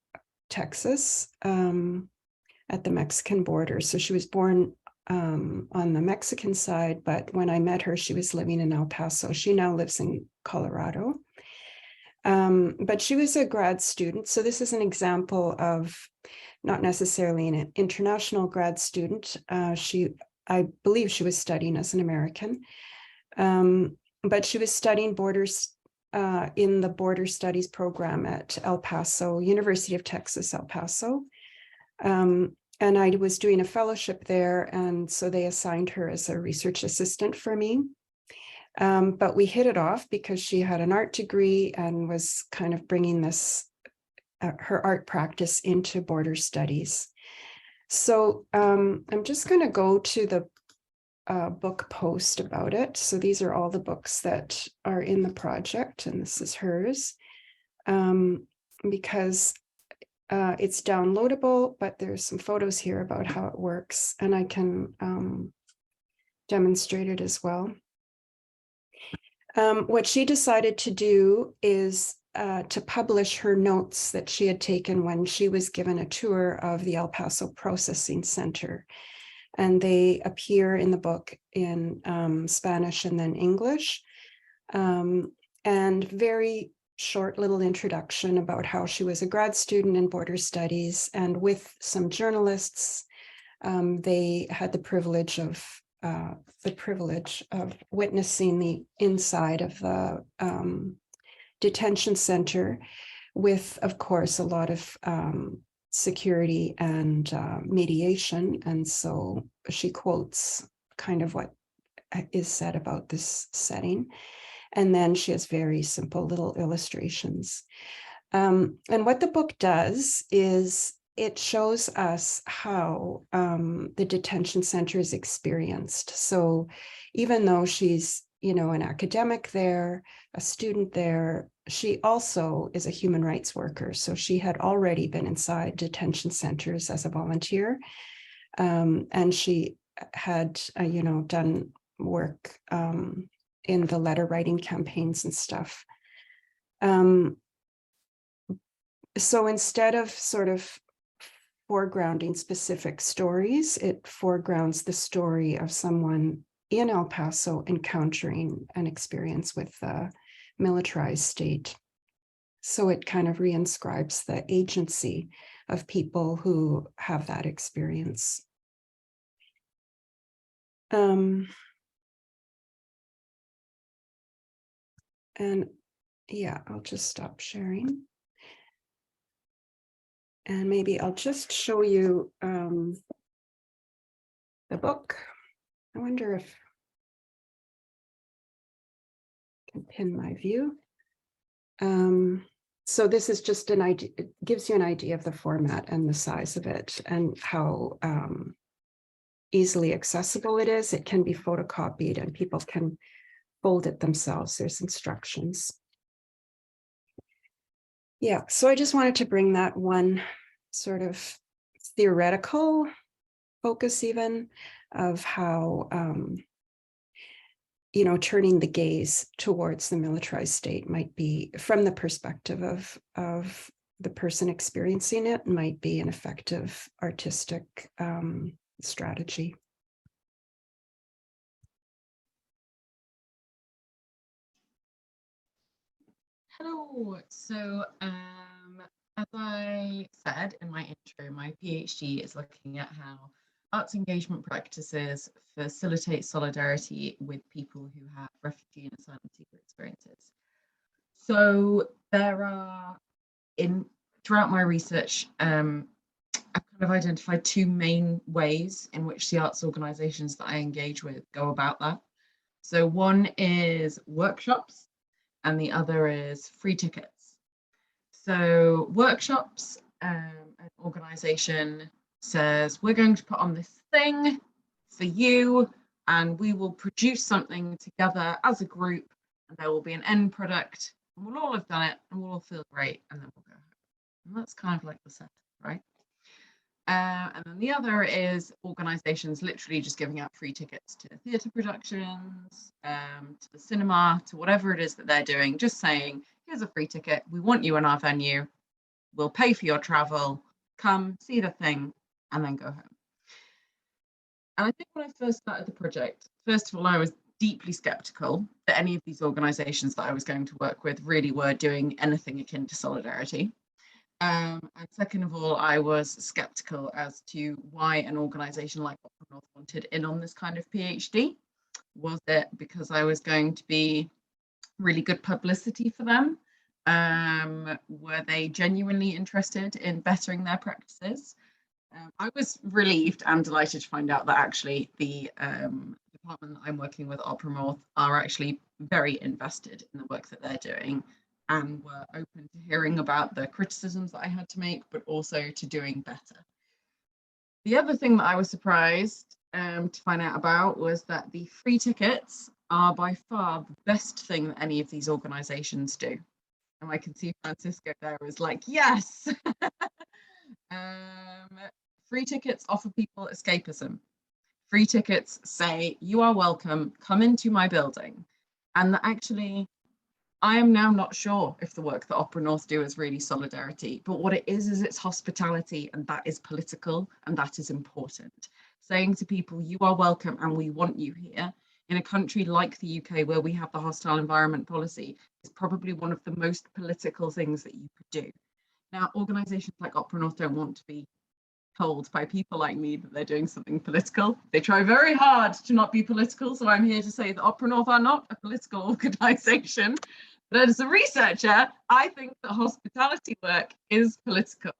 Texas at the Mexican border. So she was born on the Mexican side, but when I met her, she was living in El Paso. She now lives in Colorado. But she was a grad student. So this is an example of not necessarily an international grad student. I believe she was studying as an American. But she was studying borders in the Border Studies program at El Paso, University of Texas, El Paso. And I was doing a fellowship there, and so they assigned her as a research assistant for me. But we hit it off because she had an art degree and was kind of bringing this, her art practice into border studies. So I'm just going to go to the book post about it. So these are all the books that are in the project, and this is hers, because it's downloadable, but there's some photos here about how it works, and I can demonstrate it as well. What she decided to do is to publish her notes that she had taken when she was given a tour of the El Paso Processing Center. And they appear in the book in Spanish and then English. And very short little introduction about how she was a grad student in border studies, and with some journalists, they had the privilege of witnessing the inside of the detention center, with, of course, a lot of security and mediation. And so she quotes kind of what is said about this setting. And then she has very simple little illustrations. And what the book does is it shows us how the detention center is experienced. So even though she's, you know, an academic there, a student there, she also is a human rights worker. So she had already been inside detention centers as a volunteer. And she had, you know, done work in the letter writing campaigns and stuff. So instead of sort of foregrounding specific stories, it foregrounds the story of someone in El Paso encountering an experience with the militarized state. So it kind of reinscribes the agency of people who have that experience. And yeah, I'll just stop sharing. And maybe I'll just show you the book. I wonder if I can pin my view. So this is just an idea, it gives you an idea of the format and the size of it and how easily accessible it is. It can be photocopied and people can fold it themselves. There's instructions. Yeah, so I just wanted to bring that one sort of theoretical focus even of how, you know, turning the gaze towards the militarized state might be, from the perspective of the person experiencing it, might be an effective artistic strategy. Hello. So, as I said in my intro, my PhD is looking at how arts engagement practices facilitate solidarity with people who have refugee and asylum seeker experiences. So there are, throughout my research, I've kind of identified two main ways in which the arts organisations that I engage with go about that. So one is workshops, and the other is free tickets. So workshops, an organisation says, we're going to put on this thing for you, and we will produce something together as a group, and there will be an end product, and we'll all have done it, and we'll all feel great, and then we'll go home. And that's kind of like the setup, right? And then the other is organisations literally just giving out free tickets to theatre productions, to the cinema, to whatever it is that they're doing, just saying, here's a free ticket, we want you in our venue, we'll pay for your travel, come, see the thing, and then go home. And I think when I first started the project, first of all, I was deeply sceptical that any of these organisations that I was going to work with really were doing anything akin to solidarity. And second of all, I was skeptical as to why an organisation like Opera North wanted in on this kind of PhD. Was it because I was going to be really good publicity for them? Were they genuinely interested in bettering their practices? I was relieved and delighted to find out that actually the department that I'm working with, Opera North, are actually very invested in the work that they're doing, and were open to hearing about the criticisms that I had to make, but also to doing better. The other thing that I was surprised to find out about was that the free tickets are by far the best thing that any of these organisations do. And I can see Francisco there was like, yes! Free tickets offer people escapism. Free tickets say, you are welcome, come into my building. And that actually, I am now not sure if the work that Opera North do is really solidarity, but what it is it's hospitality, and that is political, and that is important. Saying to people, you are welcome and we want you here, in a country like the UK where we have the hostile environment policy, is probably one of the most political things that you could do. Now, organisations like Opera North don't want to be told by people like me that they're doing something political. They try very hard to not be political, so I'm here to say that Opera North are not a political organisation. But as a researcher, I think that hospitality work is political,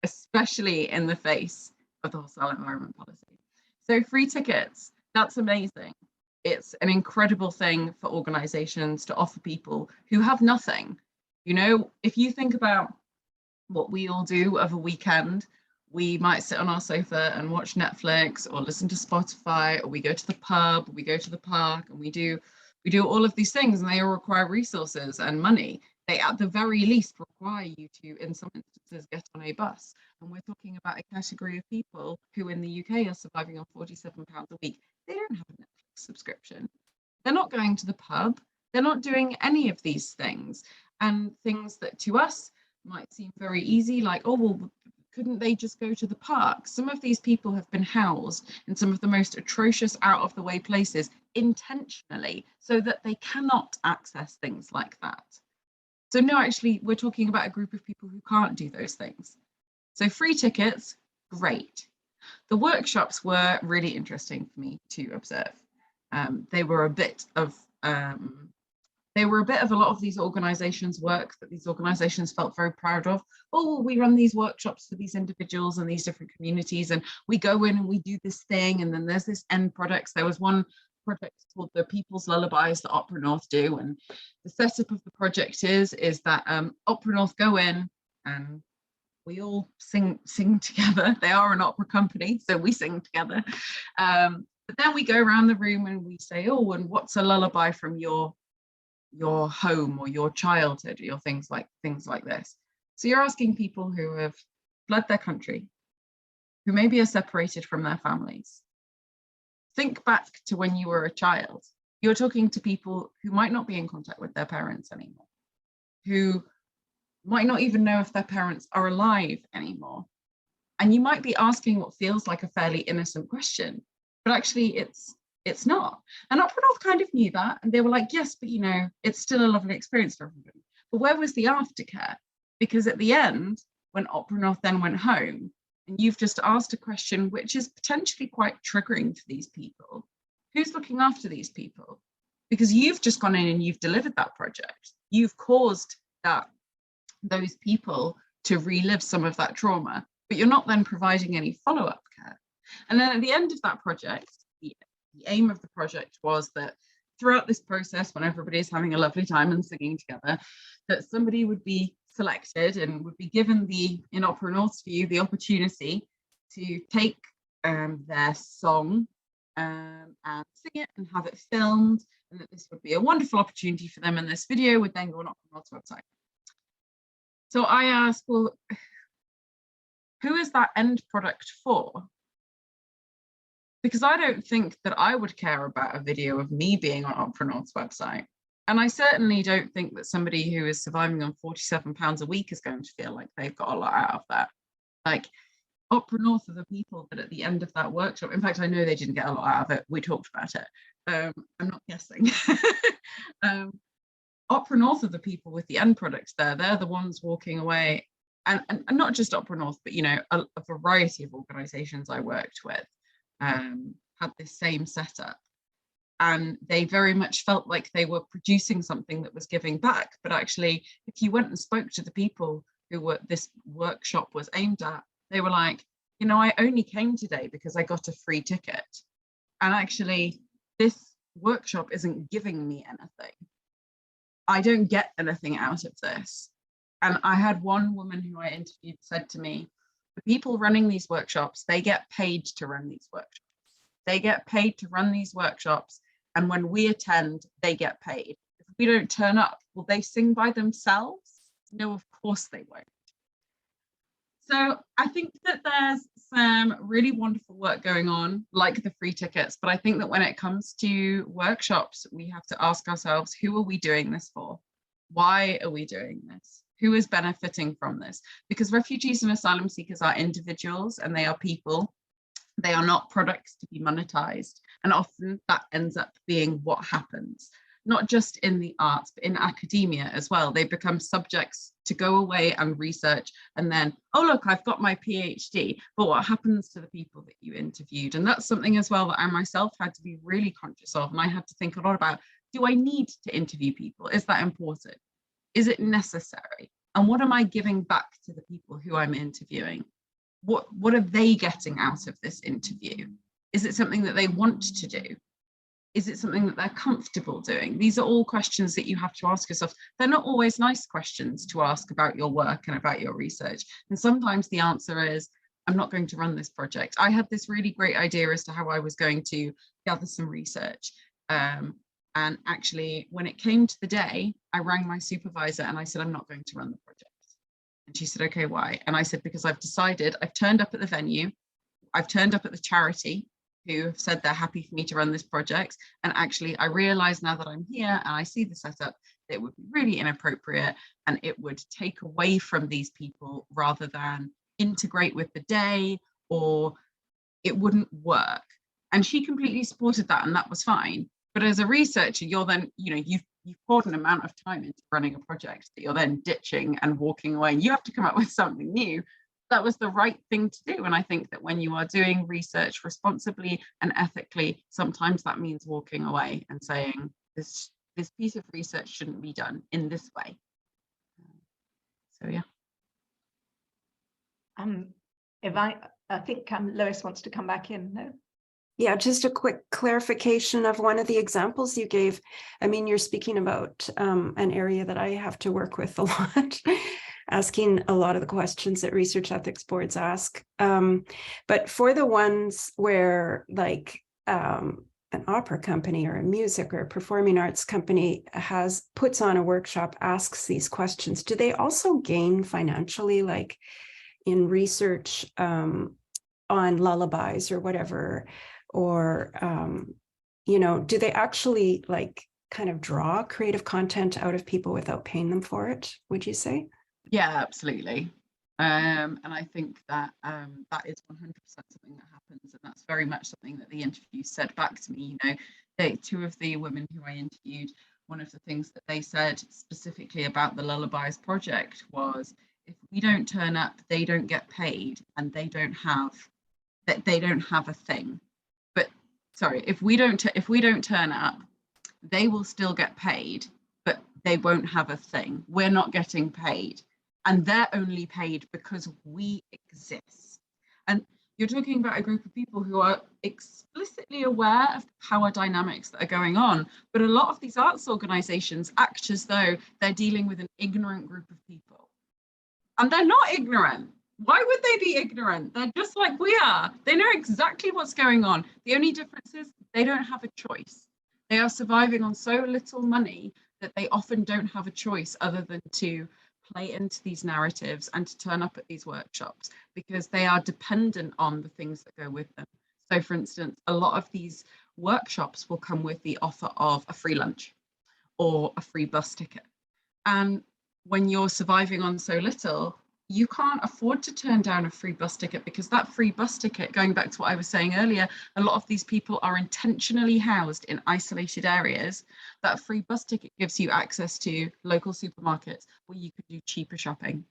especially in the face of the hostile environment policy. So free tickets, that's amazing. It's an incredible thing for organisations to offer people who have nothing. You know, if you think about what we all do of a weekend, we might sit on our sofa and watch Netflix or listen to Spotify, or we go to the pub, we go to the park, and we do all of these things, and they all require resources and money. They at the very least require you to, in some instances, get on a bus. And we're talking about a category of people who in the UK are surviving on £47 a week. They don't have a Netflix subscription. They're not going to the pub. They're not doing any of these things. And things that to us might seem very easy, like, oh, well, couldn't they just go to the park? Some of these people have been housed in some of the most atrocious, out-of-the-way places intentionally, so that they cannot access things like that. So no, actually, we're talking about a group of people who can't do those things. So free tickets, great. The workshops were really interesting for me to observe. They were a bit of a lot of these organisations' work that these organisations felt very proud of. Oh, we run these workshops for these individuals and these different communities, and we go in and we do this thing, and then there's this end products. There was one project called the People's Lullabies that Opera North do, and the setup of the project is that Opera North go in and we all sing together. They are an opera company, so we sing together. But then we go around the room and we say, oh, and what's a lullaby from your home or your childhood, or things like this. So you're asking people who have fled their country, who maybe are separated from their families. Think back to when you were a child. You're talking to people who might not be in contact with their parents anymore, who might not even know if their parents are alive anymore. And you might be asking what feels like a fairly innocent question, but actually it's not. And Opera North kind of knew that, and they were like, yes, but you know, it's still a lovely experience for everybody. But where was the aftercare? Because at the end, when Opera North then went home, and you've just asked a question which is potentially quite triggering for these people, who's looking after these people? Because you've just gone in and you've delivered that project. You've caused those people to relive some of that trauma, but you're not then providing any follow-up care. And then at the end of that project, the aim of the project was that throughout this process, when everybody's having a lovely time and singing together, that somebody would be selected and would be given in Opera North's view, the opportunity to take their song and sing it and have it filmed, and that this would be a wonderful opportunity for them, and this video would then go on Opera North's website. So I asked, well, who is that end product for? Because I don't think that I would care about a video of me being on Opera North's website. And I certainly don't think that somebody who is surviving on £47 a week is going to feel like they've got a lot out of that. Like, Opera North are the people that at the end of that workshop, in fact, I know they didn't get a lot out of it. We talked about it. I'm not guessing. Opera North are the people with the end products there. They're the ones walking away. And not just Opera North, but, you know, a variety of organizations I worked with had this same setup. And they very much felt like they were producing something that was giving back. But actually, if you went and spoke to the people who this workshop was aimed at, they were like, you know, I only came today because I got a free ticket. And actually, this workshop isn't giving me anything. I don't get anything out of this. And I had one woman who I interviewed said to me, the people running these workshops, they get paid to run these workshops. They get paid to run these workshops. And when we attend, they get paid. If we don't turn up, will they sing by themselves? No, of course they won't. So I think that there's some really wonderful work going on, like the free tickets. But I think that when it comes to workshops, we have to ask ourselves, who are we doing this for? Why are we doing this? Who is benefiting from this? Because refugees and asylum seekers are individuals and they are people. They are not products to be monetized. And often that ends up being what happens, not just in the arts, but in academia as well. They become subjects to go away and research. And then, oh, look, I've got my PhD. But what happens to the people that you interviewed? And that's something as well that I myself had to be really conscious of. And I had to think a lot about, do I need to interview people? Is that important? Is it necessary? And what am I giving back to the people who I'm interviewing? What are they getting out of this interview? Is it something that they want to do? Is it something that they're comfortable doing? These are all questions that you have to ask yourself. They're not always nice questions to ask about your work and about your research. And sometimes the answer is, I'm not going to run this project. I had this really great idea as to how I was going to gather some research. And actually, when it came to the day, I rang my supervisor and I said, I'm not going to run the project. And she said, okay, why? And I said, because I've decided, I've turned up at the venue, I've turned up at the charity who have said they're happy for me to run this project. And actually, I realize now that I'm here and I see the setup, it would be really inappropriate and it would take away from these people rather than integrate with the day, or it wouldn't work. And she completely supported that, and that was fine. But as a researcher, you're then, you know, you've poured an amount of time into running a project that you're then ditching and walking away, and you have to come up with something new. That was the right thing to do. And I think that when you are doing research responsibly and ethically, sometimes that means walking away and saying, this piece of research shouldn't be done in this way. So, yeah. If I think Lois wants to come back in. No? Yeah, just a quick clarification of one of the examples you gave. I mean, you're speaking about an area that I have to work with a lot, asking a lot of the questions that research ethics boards ask. But for the ones where, like, an opera company or a music or a performing arts company puts on a workshop, asks these questions, do they also gain financially, like in research on lullabies or whatever? Or, you know, do they actually like kind of draw creative content out of people without paying them for it, would you say? Yeah, absolutely. And I think that that is 100% something that happens. And that's very much something that the interview said back to me. You know, two of the women who I interviewed one of the things that they said specifically about the Lullabies project was, if we don't turn up, they don't get paid, and they don't have a thing. But sorry, if we don't turn up, they will still get paid, but they won't have a thing. We're not getting paid, and they're only paid because we exist. And you're talking about a group of people who are explicitly aware of the power dynamics that are going on, but a lot of these arts organizations act as though they're dealing with an ignorant group of people. And they're not ignorant. Why would they be ignorant? They're just like we are. They know exactly what's going on. The only difference is they don't have a choice. They are surviving on so little money that they often don't have a choice other than to play into these narratives and to turn up at these workshops, because they are dependent on the things that go with them. So for instance, a lot of these workshops will come with the offer of a free lunch or a free bus ticket. And when you're surviving on so little, you can't afford to turn down a free bus ticket, because that free bus ticket, going back to what I was saying earlier, a lot of these people are intentionally housed in isolated areas. That free bus ticket gives you access to local supermarkets where you could do cheaper shopping.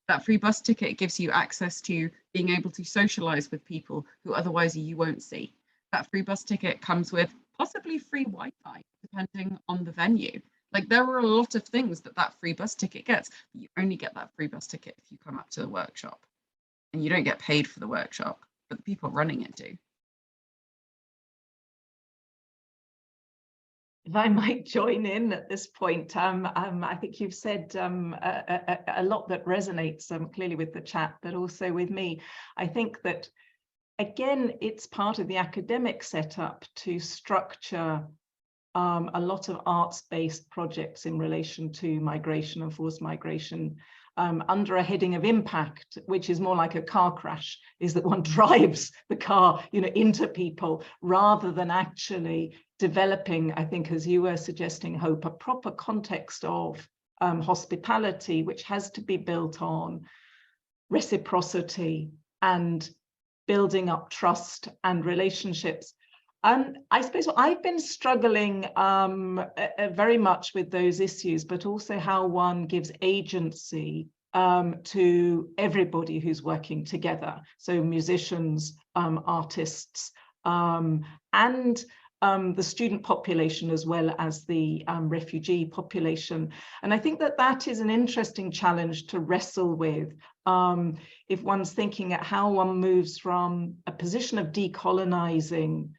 That free bus ticket gives you access to being able to socialize with people who otherwise you won't see. That free bus ticket comes with possibly free Wi-Fi, depending on the venue. Like, there are a lot of things that free bus ticket gets, but you only get that free bus ticket if you come up to the workshop. And you don't get paid for the workshop, but the people running it do. If I might join in at this point, I think you've said a lot that resonates clearly with the chat, but also with me. I think that, again, it's part of the academic setup to structure a lot of arts-based projects in relation to migration and forced migration under a heading of impact, which is more like a car crash, is that one drives the car, into people, rather than actually developing, I think, as you were suggesting, Hope, a proper context of hospitality, which has to be built on reciprocity and building up trust and relationships. I suppose I've been struggling very much with those issues, but also how one gives agency to everybody who's working together. So musicians, artists, and the student population, as well as the refugee population. And I think that is an interesting challenge to wrestle with if one's thinking at how one moves from a position of decolonizing,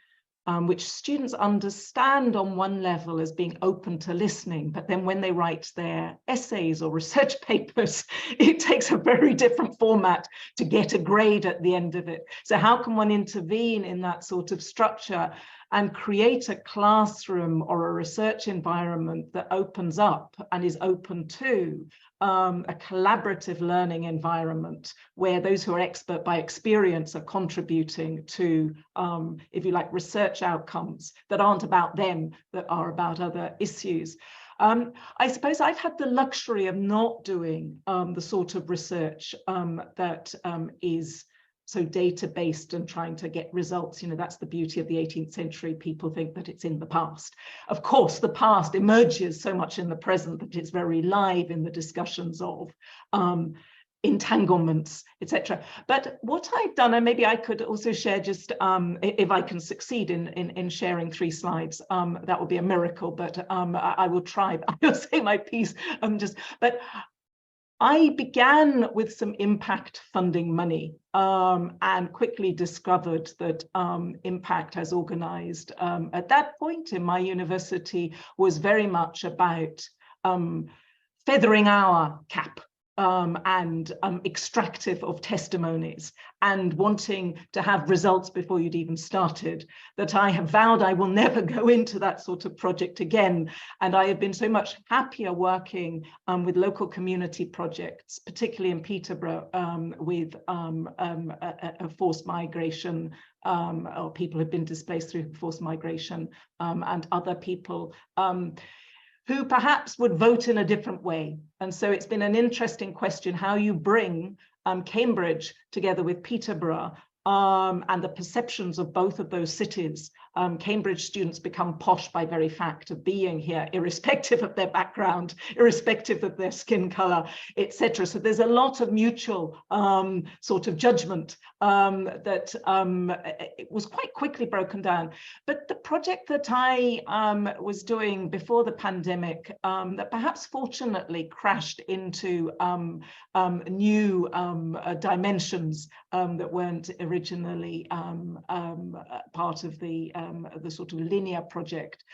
which students understand on one level as being open to listening, but then when they write their essays or research papers, it takes a very different format to get a grade at the end of it. So how can one intervene in that sort of structure and create a classroom or a research environment that opens up and is open to a collaborative learning environment where those who are expert by experience are contributing to, if you like, research outcomes that aren't about them, that are about other issues. I suppose I've had the luxury of not doing the sort of research that is so data-based and trying to get results. That's the beauty of the 18th century. People think that it's in the past. Of course, the past emerges so much in the present that it's very live in the discussions of entanglements, etc. But what I've done, and maybe I could also share just, if I can succeed in sharing 3 slides, that would be a miracle, but I will try. I will say my piece, but I began with some impact funding money and quickly discovered that impact as organized at that point in my university was very much about feathering our cap and extractive of testimonies and wanting to have results before you'd even started, that I have vowed I will never go into that sort of project again. And I have been so much happier working with local community projects, particularly in Peterborough, with a forced migration or people who've been displaced through forced migration and other people who perhaps would vote in a different way. And so it's been an interesting question how you bring Cambridge together with Peterborough and the perceptions of both of those cities Cambridge students become posh by very fact of being here, irrespective of their background, irrespective of their skin color, etc. So there's a lot of mutual sort of judgment that it was quite quickly broken down. But the project that I was doing before the pandemic, that perhaps fortunately crashed into new dimensions that weren't originally part of the sort of linear project,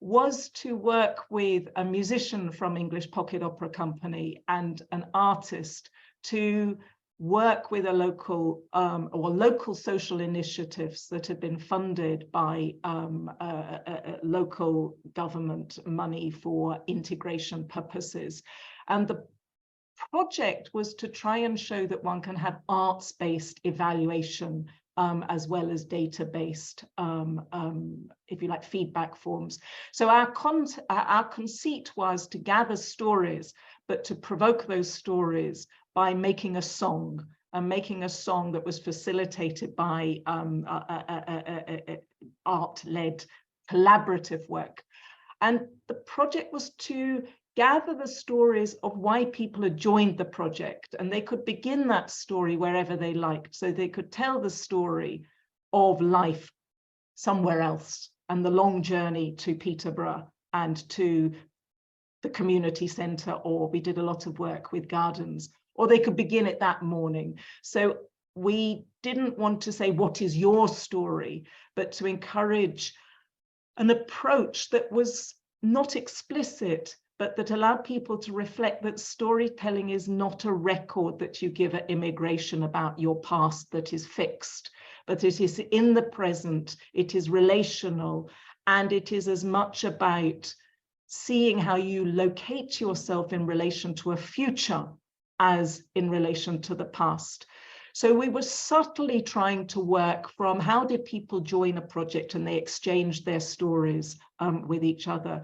was to work with a musician from English Pocket Opera Company and an artist to work with a local or local social initiatives that had been funded by local government money for integration purposes. And the project was to try and show that one can have arts-based evaluation as well as data-based, if you like, feedback forms. So our conceit was to gather stories, but to provoke those stories by making a song, and making a song that was facilitated by art-led collaborative work. And the project was to gather the stories of why people had joined the project, and they could begin that story wherever they liked. So they could tell the story of life somewhere else and the long journey to Peterborough and to the community centre, or we did a lot of work with gardens, or they could begin it that morning. So we didn't want to say, what is your story, but to encourage an approach that was not explicit, but that allowed people to reflect that storytelling is not a record that you give at immigration about your past that is fixed, but it is in the present, it is relational, and it is as much about seeing how you locate yourself in relation to a future as in relation to the past. So we were subtly trying to work from how did people join a project and they exchanged their stories with each other,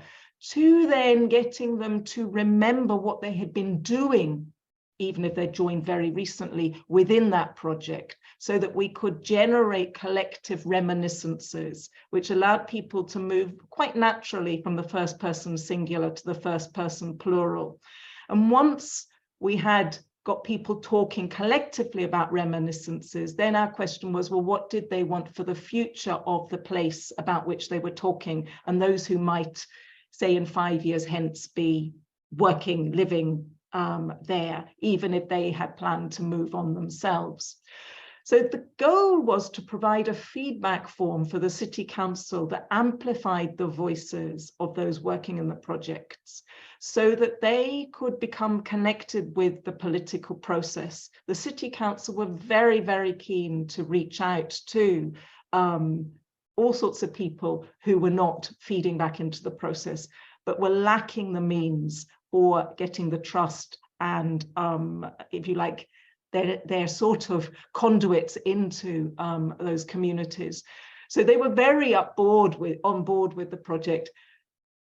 to then getting them to remember what they had been doing, even if they joined very recently within that project, so that we could generate collective reminiscences, which allowed people to move quite naturally from the first person singular to the first person plural. And once we had got people talking collectively about reminiscences, then our question was, well, what did they want for the future of the place about which they were talking, and those who might, say, in 5 years hence be working, living there, even if they had planned to move on themselves. So the goal was to provide a feedback form for the City Council that amplified the voices of those working in the projects, so that they could become connected with the political process. The City Council were very, very keen to reach out to all sorts of people who were not feeding back into the process, but were lacking the means for getting the trust and, if you like, their sort of conduits into those communities. So they were very on board with the project.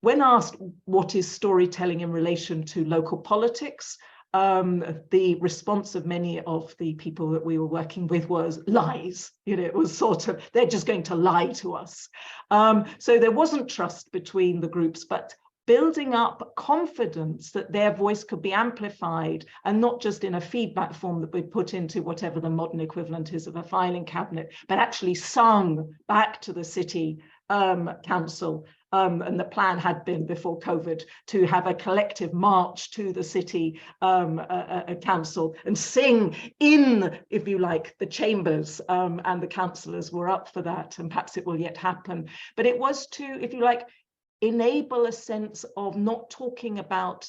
When asked what is storytelling in relation to local politics, the response of many of the people that we were working with was lies. You know, it was sort of, they're just going to lie to us. So there wasn't trust between the groups, but building up confidence that their voice could be amplified, and not just in a feedback form that we put into whatever the modern equivalent is of a filing cabinet, but actually sung back to the City Council. And the plan had been before COVID to have a collective march to the City Council and sing in, if you like, the chambers, and the councillors were up for that, and perhaps it will yet happen. But it was to, if you like, enable a sense of not talking about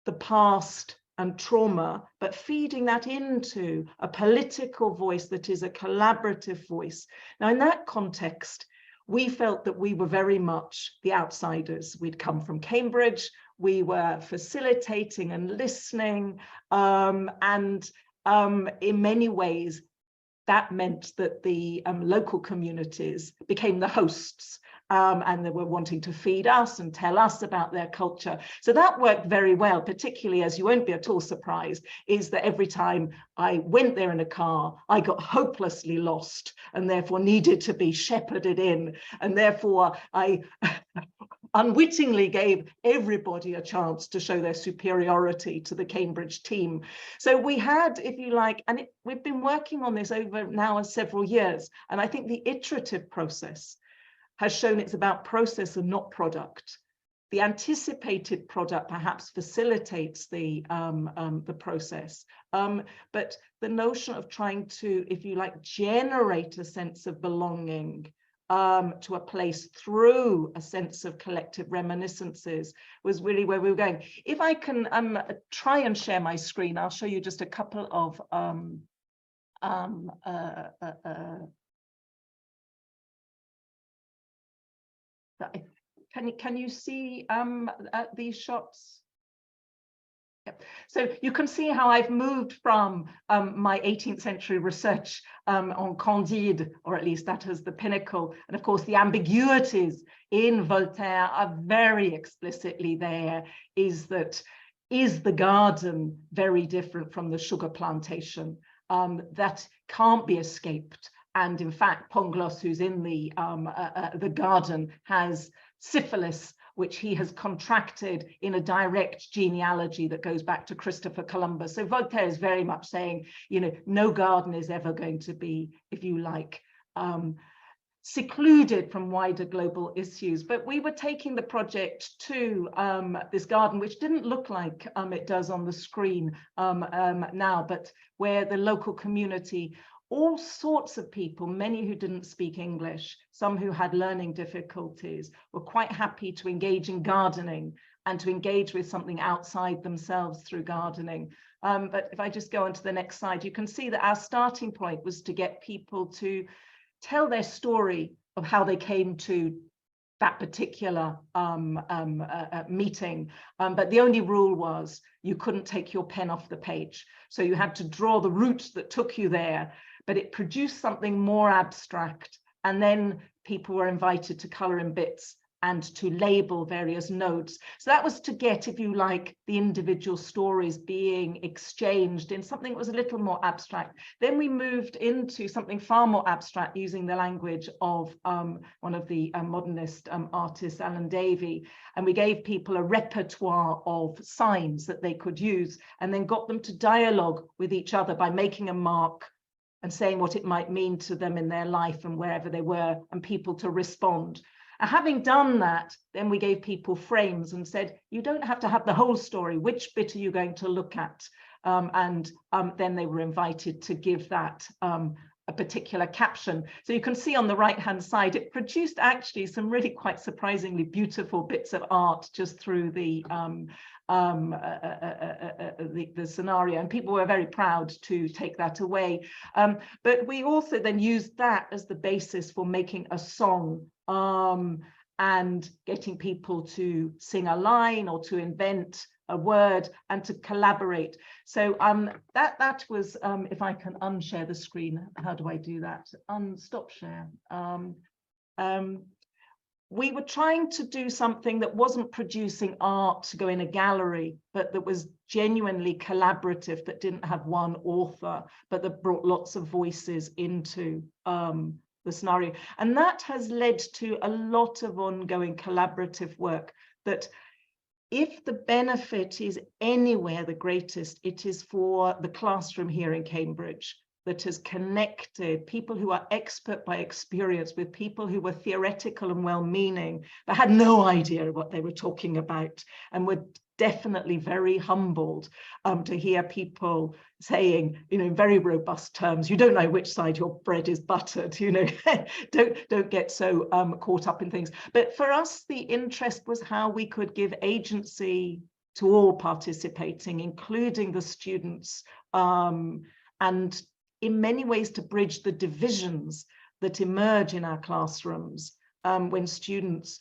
the past and trauma, but feeding that into a political voice that is a collaborative voice. Now, in that context, we felt that we were very much the outsiders. We'd come from Cambridge, we were facilitating and listening, and in many ways, that meant that the local communities became the hosts. and they were wanting to feed us and tell us about their culture. So that worked very well, particularly, as you won't be at all surprised, is that every time I went there in a car, I got hopelessly lost and therefore needed to be shepherded in. And therefore I unwittingly gave everybody a chance to show their superiority to the Cambridge team. So we had, if you like, and we've been working on this over now several years, and I think the iterative process has shown it's about process and not product. The anticipated product perhaps facilitates the process, but the notion of trying to, if you like, generate a sense of belonging to a place through a sense of collective reminiscences was really where we were going. If I can try and share my screen, I'll show you just a couple of can you see these shots? Yep. So you can see how I've moved from my 18th century research on Candide, or at least that is the pinnacle. And of course, the ambiguities in Voltaire are very explicitly there. Is the garden very different from the sugar plantation? That can't be escaped. And in fact, Pangloss, who's in the garden, has syphilis, which he has contracted in a direct genealogy that goes back to Christopher Columbus. So Voltaire is very much saying, you know, no garden is ever going to be, if you like, secluded from wider global issues. But we were taking the project to this garden, which didn't look like it does on the screen now, but where the local community, all sorts of people, many who didn't speak English, some who had learning difficulties, were quite happy to engage in gardening and to engage with something outside themselves through gardening. But if I just go on to the next slide, you can see that our starting point was to get people to tell their story of how they came to that particular meeting. But the only rule was you couldn't take your pen off the page. So you had to draw the route that took you there, but it produced something more abstract. And then people were invited to color in bits and to label various nodes. So that was to get, if you like, the individual stories being exchanged in something that was a little more abstract. Then we moved into something far more abstract using the language of one of the modernist artists, Alan Davey. And we gave people a repertoire of signs that they could use and then got them to dialogue with each other by making a mark and saying what it might mean to them in their life and wherever they were, and people to respond. And having done that, then we gave people frames and said, you don't have to have the whole story. Which bit are you going to look at? Then they were invited to give that a particular caption. So you can see on the right-hand side, it produced actually some really quite surprisingly beautiful bits of art just through the scenario, and people were very proud to take that away. But we also then used that as the basis for making a song and getting people to sing a line or to invent a word and to collaborate. So that was, if I can unshare the screen, how do I do that? Stop share. We were trying to do something that wasn't producing art to go in a gallery, but that was genuinely collaborative, that didn't have one author, but that brought lots of voices into the scenario. And that has led to a lot of ongoing collaborative work that, if the benefit is anywhere the greatest, it is for the classroom here in Cambridge, that has connected people who are expert by experience with people who were theoretical and well-meaning, but had no idea what they were talking about, and were definitely very humbled to hear people saying, you know, in very robust terms, you don't know which side your bread is buttered, you know, don't get so caught up in things. But for us, the interest was how we could give agency to all participating, including the students, and in many ways to bridge the divisions that emerge in our classrooms when students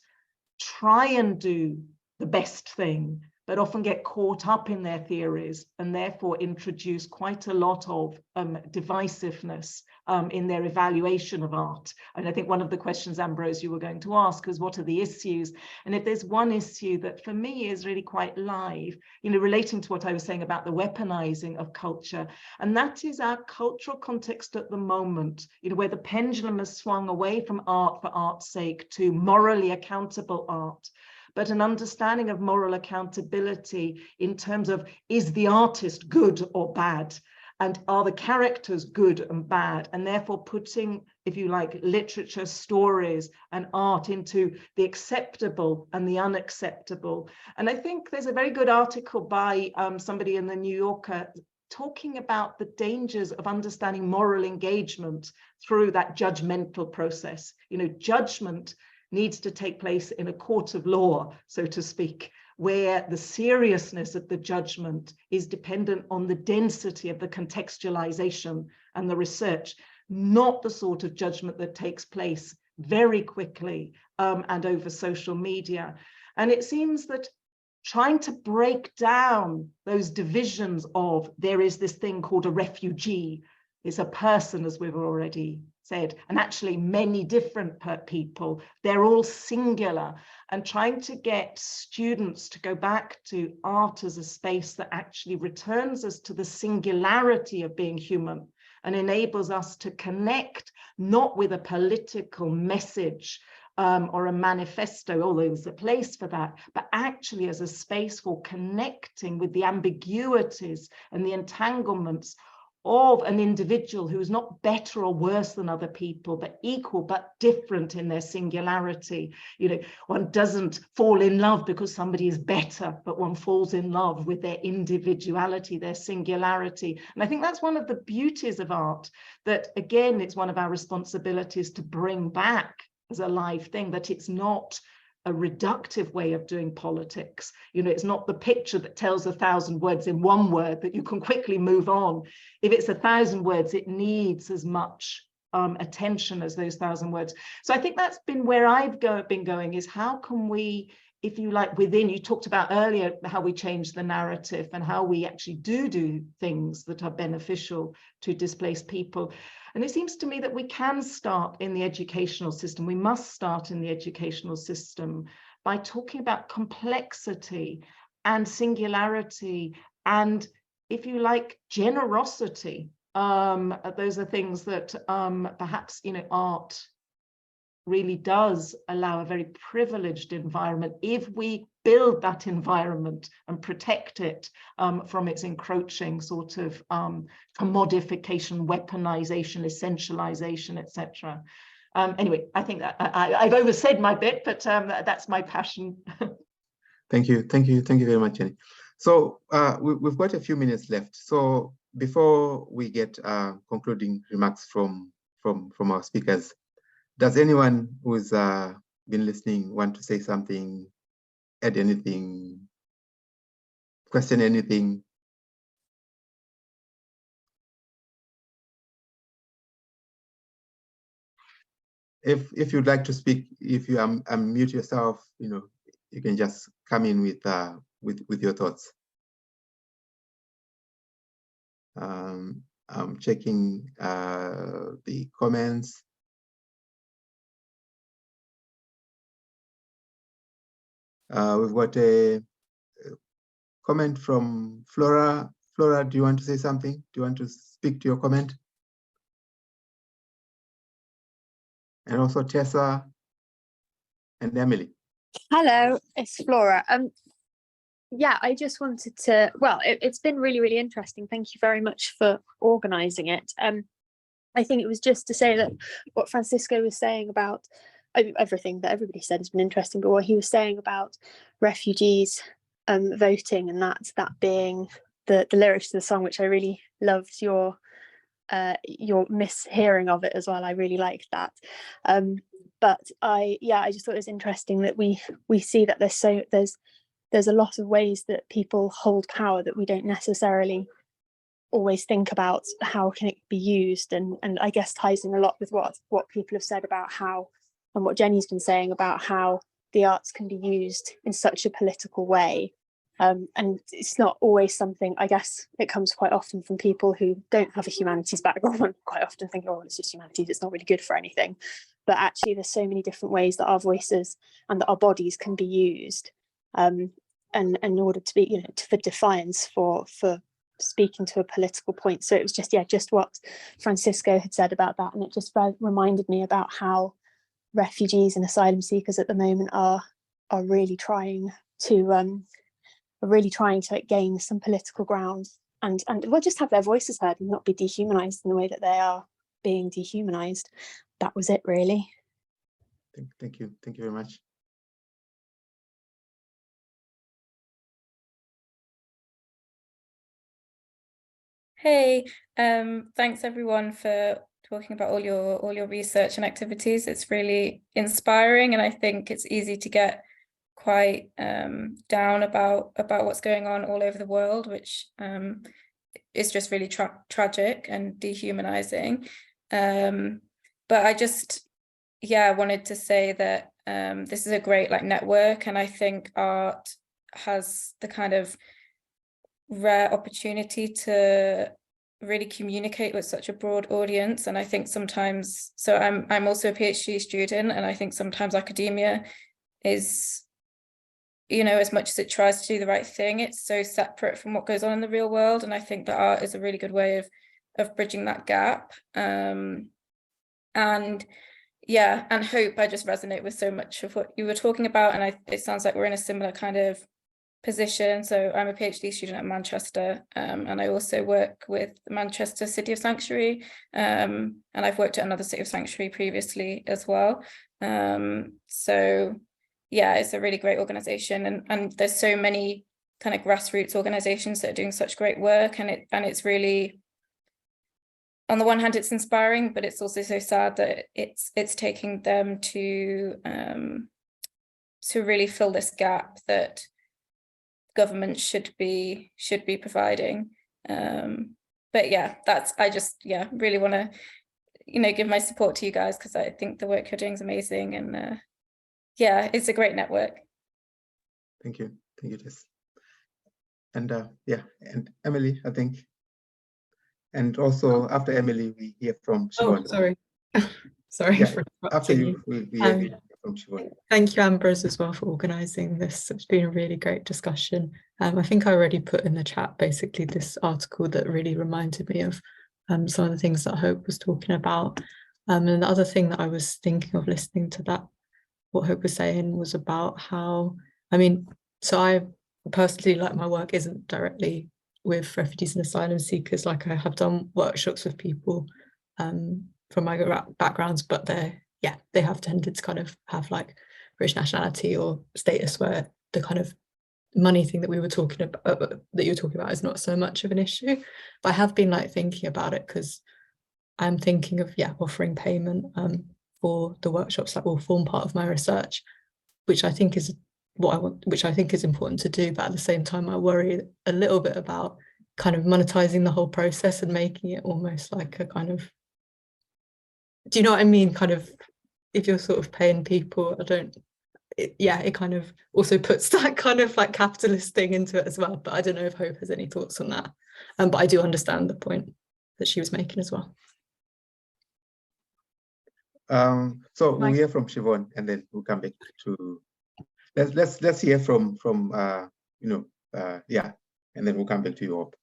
try and do the best thing, but often get caught up in their theories and therefore introduce quite a lot of divisiveness in their evaluation of art. And I think one of the questions, Ambrose, you were going to ask is, what are the issues? And if there's one issue that for me is really quite live, you know, relating to what I was saying about the weaponizing of culture, and that is our cultural context at the moment, you know, where the pendulum has swung away from art for art's sake to morally accountable art, but an understanding of moral accountability in terms of, is the artist good or bad? And are the characters good and bad? And therefore putting, if you like, literature, stories, and art into the acceptable and the unacceptable. And I think there's a very good article by somebody in the New Yorker talking about the dangers of understanding moral engagement through that judgmental process. You know, judgment needs to take place in a court of law, so to speak, where the seriousness of the judgment is dependent on the density of the contextualization and the research, not the sort of judgment that takes place very quickly and over social media. And it seems that trying to break down those divisions of, there is this thing called a refugee, is a person, as we've already said, and actually many different people, they're all singular, and trying to get students to go back to art as a space that actually returns us to the singularity of being human and enables us to connect, not with a political message or a manifesto, although there's a place for that, but actually as a space for connecting with the ambiguities and the entanglements of an individual who is not better or worse than other people, but equal, but different in their singularity. You know, one doesn't fall in love because somebody is better, but one falls in love with their individuality, their singularity. And I think that's one of the beauties of art, that again, it's one of our responsibilities to bring back as a live thing, that it's not a reductive way of doing politics. You know, it's not the picture that tells 1,000 words in one word that you can quickly move on. If it's 1,000 words, it needs as much attention as those 1,000 words. So I think that's been where I've been going, is how can we, if you like, within, you talked about earlier how we change the narrative and how we actually do things that are beneficial to displaced people. And it seems to me that we can start in the educational system. We must start in the educational system by talking about complexity and singularity and, if you like, generosity. Those are things that perhaps, you know, art really does allow a very privileged environment if we build that environment and protect it from its encroaching sort of commodification, weaponization, essentialization, etc. Anyway, I think that I've oversaid my bit, but that's my passion. Thank you very much, Jenny. So we've got a few minutes left. So before we get concluding remarks from our speakers, does anyone who's been listening want to say something, add anything, question anything? If you'd like to speak, if you unmute yourself, you know, you can just come in with your thoughts. I'm checking the comments. We've got a comment from Flora. Flora, do you want to say something? Do you want to speak to your comment? And also Tessa and Emily. Hello, it's Flora. Yeah, I just wanted to, well, it's been really, really interesting. Thank you very much for organising it. I think it was just to say that what Francisco was saying about everything that everybody said has been interesting, but what he was saying about refugees voting, and that being the lyrics to the song, which I really loved your mishearing of it as well. I really liked that. But I just thought it was interesting that we see that there's a lot of ways that people hold power that we don't necessarily always think about how can it be used, and I guess ties in a lot with what people have said about how, and what Jenny's been saying about how the arts can be used in such a political way. And it's not always something, I guess it comes quite often from people who don't have a humanities background, quite often think, oh, it's just humanities, it's not really good for anything. But actually there's so many different ways that our voices and that our bodies can be used and in order to be, you know, for defiance, for speaking to a political point. So it was just, yeah, just what Francisco had said about that. And it just reminded me about how refugees and asylum seekers at the moment are really trying to gain some political ground and well, just have their voices heard and not be dehumanized in the way that they are being dehumanized. That was it, really. Thank you very much. Hey, thanks everyone for talking about all your research and activities. It's really inspiring, and I think it's easy to get quite down about what's going on all over the world, which is just really tragic and dehumanizing. But I just, yeah, wanted to say that this is a great network, and I think art has the kind of rare opportunity to really communicate with such a broad audience. And I think sometimes, so I'm also a PhD student, and I think sometimes academia is, you know, as much as it tries to do the right thing, it's so separate from what goes on in the real world. And I think that art is a really good way of bridging that gap. And yeah, and hope, I just resonate with so much of what you were talking about. And it sounds like we're in a similar kind of position. So I'm a PhD student at Manchester, and I also work with Manchester City of Sanctuary, and I've worked at another City of Sanctuary previously as well. So yeah, it's a really great organization, and there's so many kind of grassroots organizations that are doing such great work, and it's really, on the one hand, it's inspiring, but it's also so sad that it's taking them to really fill this gap that government should be providing. But yeah, I just really want to, you know, give my support to you guys, because I think the work you're doing is amazing, and yeah, it's a great network. Thank you, Tess. And yeah, and Emily, I think. And also after Emily, we hear from Siobhan. Oh, sorry. Sorry yeah, for after you, we hear from Siobhan. Thank you, Ambrose, as well, for organising this. It's been a really great discussion. I think I already put in the chat basically this article that really reminded me of some of the things that Hope was talking about. And the other thing that I was thinking of listening to that, what Hope was saying, was about how, I mean, so I personally, like, my work isn't directly with refugees and asylum seekers. Like, I have done workshops with people from my backgrounds, but they have tended to kind of have like British nationality or status, where the kind of money thing that we were talking about, that you were talking about, is not so much of an issue. But I have been like thinking about it, because I'm thinking of offering payment for the workshops that will form part of my research, which I think is what I want, which I think is important to do. But at the same time, I worry a little bit about kind of monetizing the whole process and making it almost like a kind of, do you know what I mean? Kind of, if you're sort of paying people, it kind of also puts that kind of like capitalist thing into it as well. But I don't know if Hope has any thoughts on that. But I do understand the point that she was making as well. So we'll hear from Siobhan, and then we'll come back to, let's hear from and then we'll come back to you, Hope.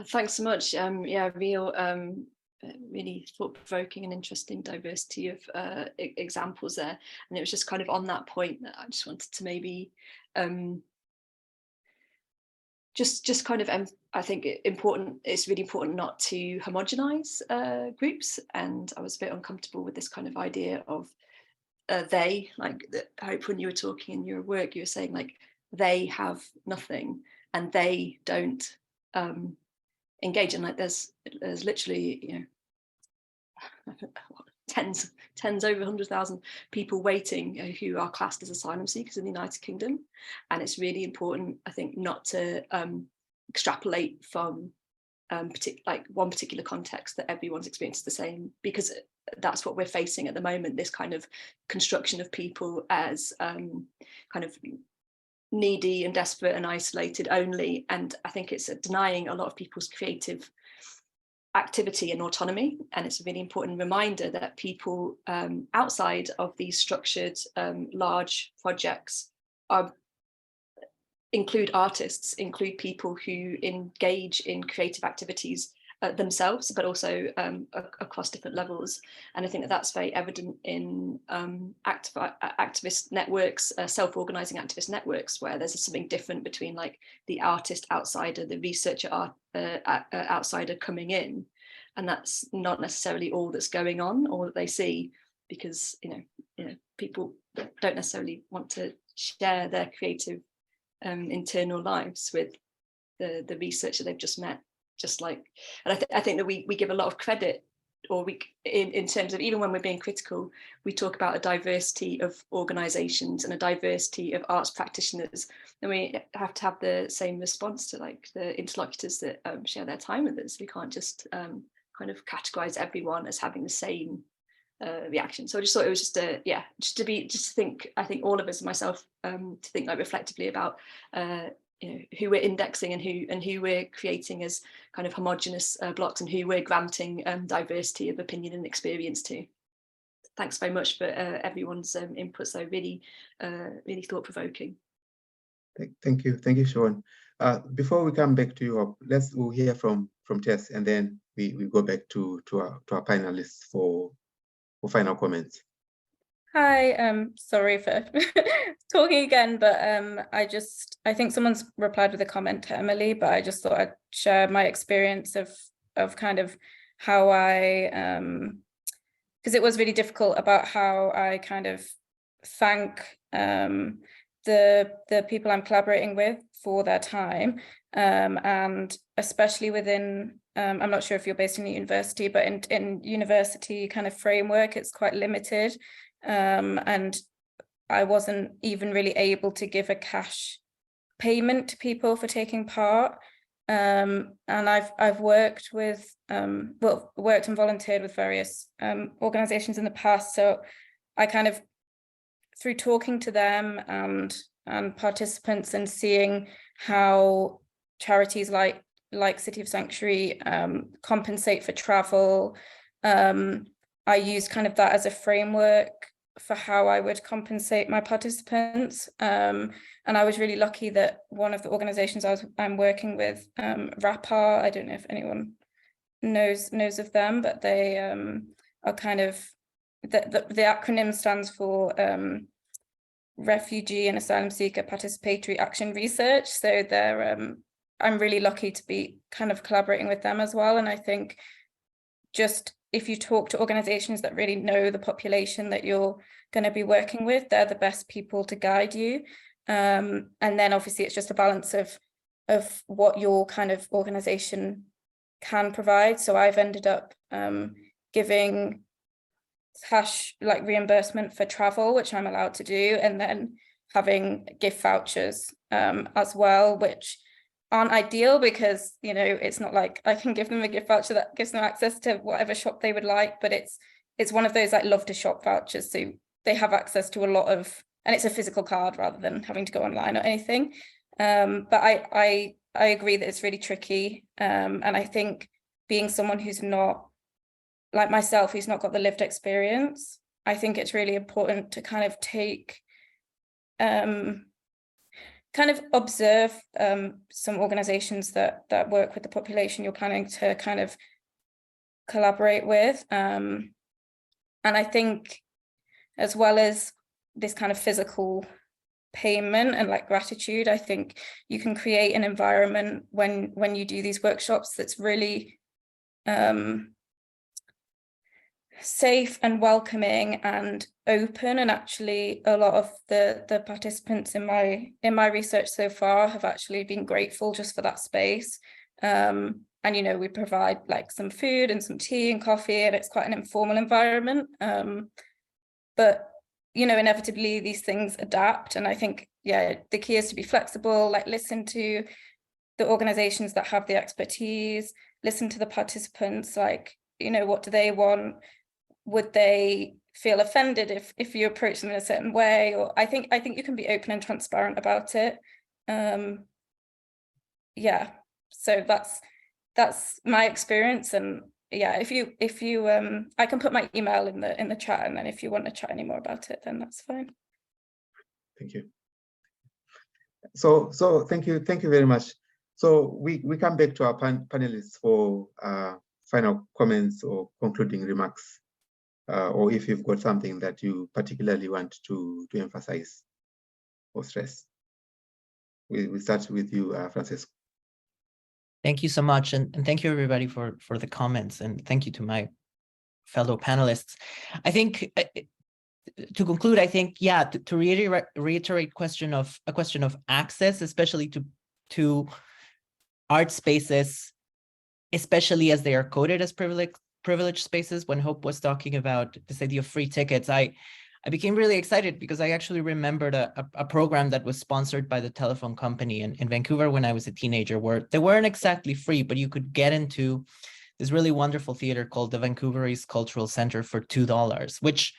Thanks so much. Really thought-provoking and interesting diversity of examples there. And it was just kind of on that point that I just wanted to maybe just kind of, I think it's really important not to homogenize groups. And I was a bit uncomfortable with this kind of idea of they, like, Hope, when you were talking in your work, you were saying like they have nothing and they don't engage. And like there's literally, you know, tens over 100,000 people waiting who are classed as asylum seekers in the United Kingdom. And it's really important, I think, not to extrapolate from one particular context that everyone's experience is the same, because that's what we're facing at the moment, this kind of construction of people as kind of needy and desperate and isolated only. And I think it's denying a lot of people's creative activity and autonomy. And it's a really important reminder that people outside of these structured large projects include artists, include people who engage in creative activities themselves, but also across different levels. And I think that that's very evident in activist networks, self-organizing activist networks, where there's something different between like the artist outsider, the researcher outsider coming in. And that's not necessarily all that's going on, or that they see, because you know people don't necessarily want to share their creative internal lives with the researcher they've just met. Just like, and I think that we give a lot of credit, or we in terms of, even when we're being critical, we talk about a diversity of organizations and a diversity of arts practitioners, and we have to have the same response to like the interlocutors that share their time with us. We can't just kind of categorize everyone as having the same reaction. So I just thought it was just to think, I think all of us, myself, to think like reflectively about you know, who we're indexing and who we're creating as kind of homogenous blocks, and who we're granting diversity of opinion and experience to. Thanks very much for everyone's inputs. Though really thought-provoking. Thank you, Siobhan. Before we come back to you, we'll hear from Tess, and then we go back to our panelists for final comments. Hi, sorry for talking again, but I think someone's replied with a comment to Emily, but I just thought I'd share my experience of kind of how I, because it was really difficult about how I kind of thank the people I'm collaborating with for their time, and especially within, I'm not sure if you're based in the university, but in university kind of framework, it's quite limited. And I wasn't even really able to give a cash payment to people for taking part. And I've worked with worked and volunteered with various organizations in the past. So I kind of, through talking to them and participants and seeing how charities like City of Sanctuary compensate for travel, I used kind of that as a framework for how I would compensate my participants. And I was really lucky that one of the organizations I'm working with, RAPAR, I don't know if anyone knows of them, but they are kind of, the acronym stands for Refugee and Asylum Seeker Participatory Action Research. So they're, I'm really lucky to be kind of collaborating with them as well. And I think just, if you talk to organizations that really know the population that you're going to be working with, they're the best people to guide you. And then obviously it's just a balance of what your kind of organization can provide. So I've ended up giving cash like reimbursement for travel, which I'm allowed to do, and then having gift vouchers as well, which aren't ideal because, you know, it's not like I can give them a gift voucher that gives them access to whatever shop they would like, but it's one of those like love to shop vouchers, so they have access to a lot of, and it's a physical card rather than having to go online or anything. But I agree that it's really tricky, and I think being someone who's not like myself, who's not got the lived experience, I think it's really important to kind of take kind of observe some organizations that work with the population you're planning to kind of collaborate with. And I think, as well as this kind of physical payment and like gratitude, I think you can create an environment when you do these workshops that's really safe and welcoming and open. And actually a lot of the participants in my research so far have actually been grateful just for that space. And you know, we provide like some food and some tea and coffee, and it's quite an informal environment, but you know, inevitably these things adapt. And I think, yeah, the key is to be flexible, like listen to the organizations that have the expertise, listen to the participants, like, you know, what do they want? would they feel offended if you approach them in a certain way? Or I think you can be open and transparent about it. Yeah, so that's my experience. And yeah, if you I can put my email in the chat, and then if you want to chat any more about it, then that's fine. Thank you. So thank you very much. So we come back to our panelists for final comments or concluding remarks, or if you've got something that you particularly want to emphasize or stress. We start with you, Francisco. Thank you so much, and thank you everybody for the comments, and thank you to my fellow panelists. I think to conclude, I think, yeah, to reiterate a question of access, especially to art spaces, especially as they are coded as privileged spaces. When Hope was talking about this idea of free tickets, I became really excited because I actually remembered a program that was sponsored by the telephone company in Vancouver when I was a teenager, where they weren't exactly free, but you could get into this really wonderful theater called the Vancouver East Cultural Center for $2, which,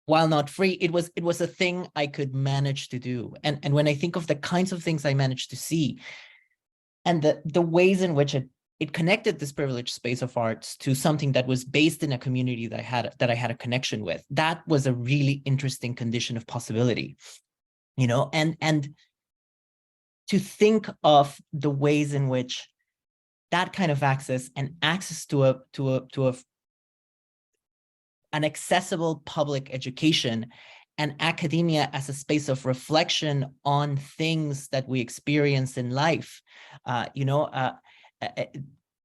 while not free, it was a thing I could manage to do. And when I think of the kinds of things I managed to see, and the ways in which it connected this privileged space of arts to something that was based in a community that I had a connection with, that was a really interesting condition of possibility, you know, and to think of the ways in which that kind of access and access to an accessible public education and academia as a space of reflection on things that we experience in life,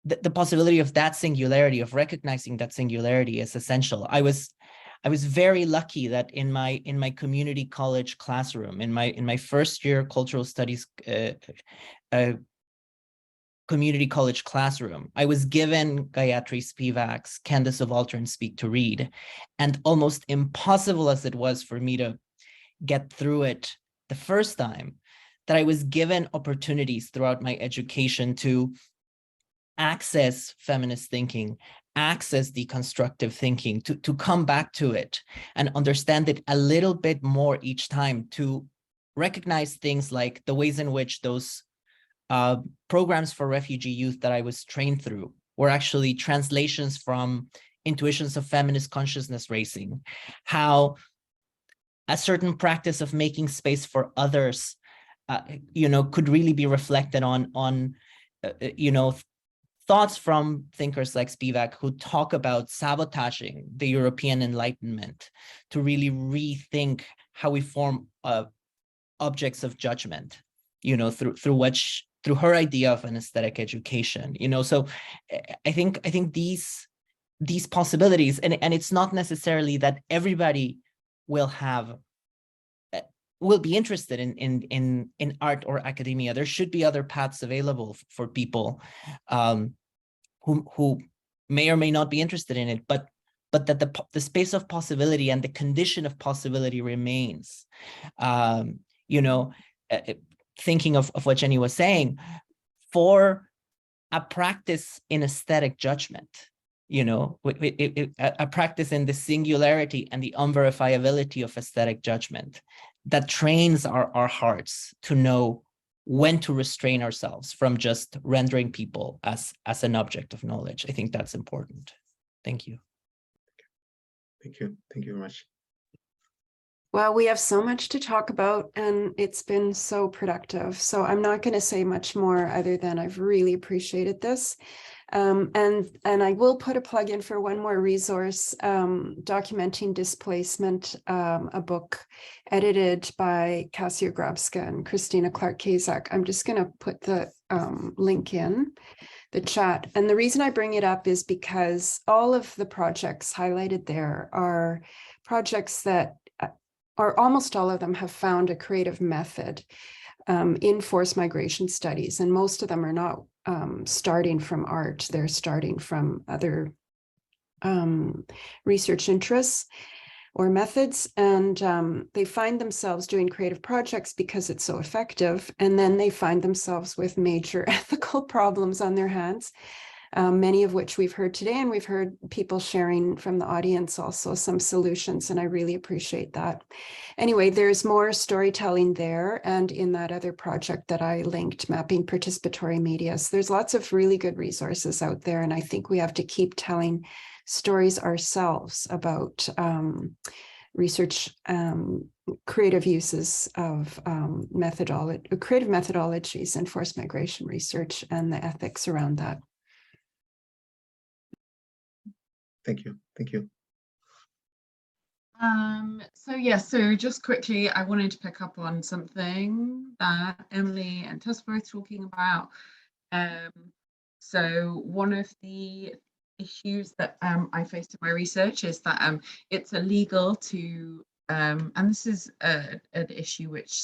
the possibility of that singularity, of recognizing that singularity, is essential. I was very lucky that in my community college classroom, in my first year cultural studies community college classroom, I was given Gayatri Spivak's Candace of Altar and Speak to Read. And almost impossible as it was for me to get through it the first time, that I was given opportunities throughout my education to access feminist thinking, access deconstructive thinking, to come back to it and understand it a little bit more each time, to recognize things like the ways in which those programs for refugee youth that I was trained through were actually translations from intuitions of feminist consciousness racing, how a certain practice of making space for others, could really be reflected on thoughts from thinkers like Spivak, who talk about sabotaging the European Enlightenment to really rethink how we form objects of judgment, through her idea of an aesthetic education, So I think these possibilities, and it's not necessarily that everybody will be interested in art or academia. There should be other paths available for people who may or may not be interested in it, but that the space of possibility and the condition of possibility remains. Thinking of what Jenny was saying, for a practice in aesthetic judgment, a practice in the singularity and the unverifiability of aesthetic judgment that trains our hearts to know when to restrain ourselves from just rendering people as an object of knowledge. I think that's important. Thank you. Thank you. Thank you very much. Well, we have so much to talk about, and it's been so productive. So I'm not going to say much more other than I've really appreciated this. And I will put a plug in for one more resource, Documenting Displacement, a book edited by Kasia Grabska and Christina Clark-Kazak. I'm just going to put the link in the chat. And the reason I bring it up is because all of the projects highlighted there are projects that or almost all of them have found a creative method in forced migration studies. And most of them are not starting from art, they're starting from other research interests or methods. And they find themselves doing creative projects because it's so effective. And then they find themselves with major ethical problems on their hands. many of which we've heard today, and we've heard people sharing from the audience also some solutions, and I really appreciate that. Anyway, there's more storytelling there, and in that other project that I linked, Mapping Participatory Media. So there's lots of really good resources out there, and I think we have to keep telling stories ourselves about research, creative uses of creative methodologies in forced migration research and the ethics around that. Thank you. Thank you. So just quickly, I wanted to pick up on something that Emily and Tess were talking about. So one of the issues that I faced in my research is that it's illegal to, and this is an issue which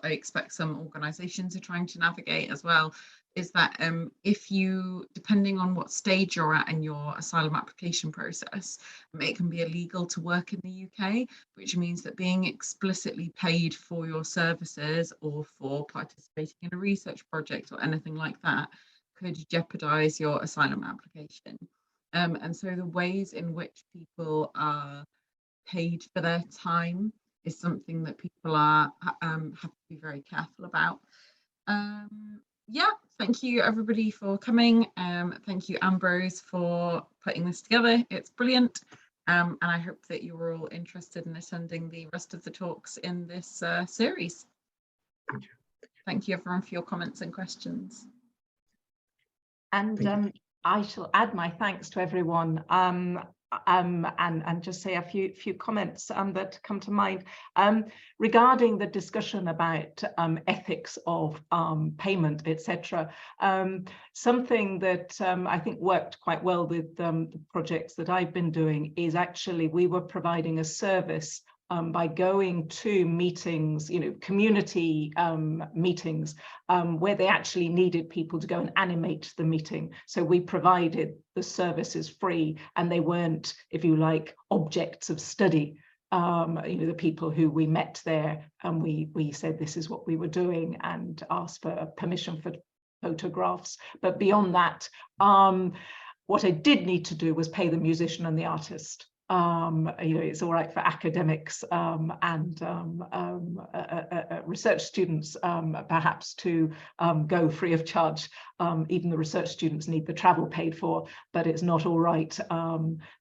I expect some organisations are trying to navigate as well, is that if you, depending on what stage you're at in your asylum application process, it can be illegal to work in the UK, which means that being explicitly paid for your services or for participating in a research project or anything like that could jeopardise your asylum application. And so the ways in which people are paid for their time is something that people are have to be very careful about. Yeah, thank you everybody for coming. Thank you, Ambrose, for putting this together. It's brilliant. And I hope that you're all interested in attending the rest of the talks in this series. Thank you everyone for your comments and questions. And I shall add my thanks to everyone and just say a few comments that come to mind regarding the discussion about ethics of payment, etc. Something that I think worked quite well with the projects that I've been doing is actually we were providing a service by going to meetings, community meetings, where they actually needed people to go and animate the meeting. So we provided the services free, and they weren't, if you like, objects of study. The people who we met there, and we said this is what we were doing and asked for permission for photographs. But beyond that, what I did need to do was pay the musician and the artist. It's all right for academics and research students perhaps to go free of charge. Even the research students need the travel paid for, but it's not all right,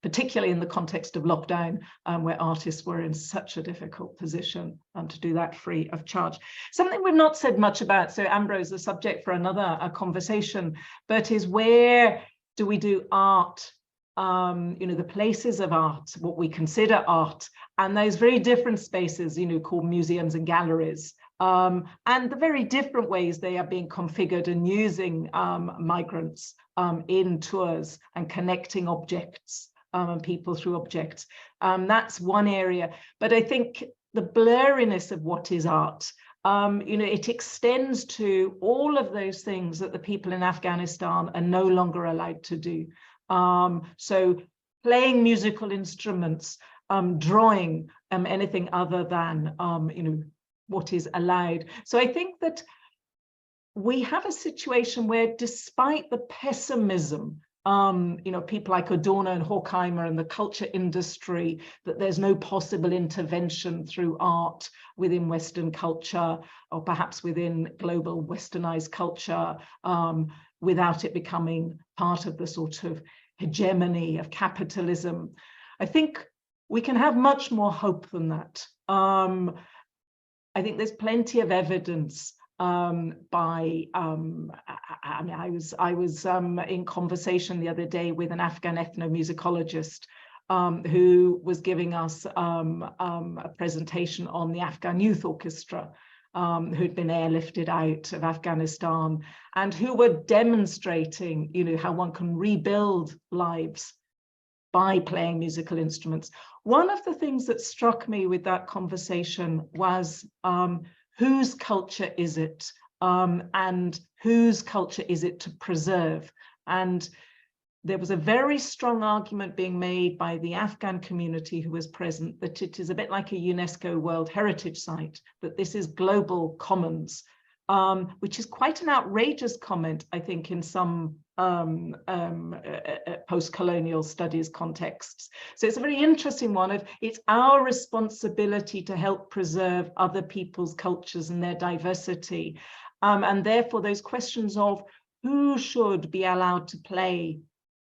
particularly in the context of lockdown, where artists were in such a difficult position to do that free of charge. Something we've not said much about, so Ambrose, the subject for another conversation, but is where do we do art? The places of art, what we consider art, and those very different spaces, called museums and galleries, and the very different ways they are being configured and using migrants in tours and connecting objects and people through objects. That's one area. But I think the blurriness of what is art, it extends to all of those things that the people in Afghanistan are no longer allowed to do. So playing musical instruments, drawing, anything other than, what is allowed. So I think that we have a situation where, despite the pessimism, people like Adorno and Horkheimer and the culture industry, that there's no possible intervention through art within Western culture, or perhaps within global westernized culture, without it becoming part of the sort of hegemony of capitalism. I think we can have much more hope than that. I think there's plenty of evidence I was in conversation the other day with an Afghan ethnomusicologist who was giving us a presentation on the Afghan Youth Orchestra, who'd been airlifted out of Afghanistan, and who were demonstrating, how one can rebuild lives by playing musical instruments. One of the things that struck me with that conversation was whose culture is it, and whose culture is it to preserve? And there was a very strong argument being made by the Afghan community who was present that it is a bit like a UNESCO World Heritage Site, that this is global commons, which is quite an outrageous comment, I think, in some post-colonial studies contexts. So it's a very interesting one of, it's our responsibility to help preserve other people's cultures and their diversity. And therefore those questions of who should be allowed to play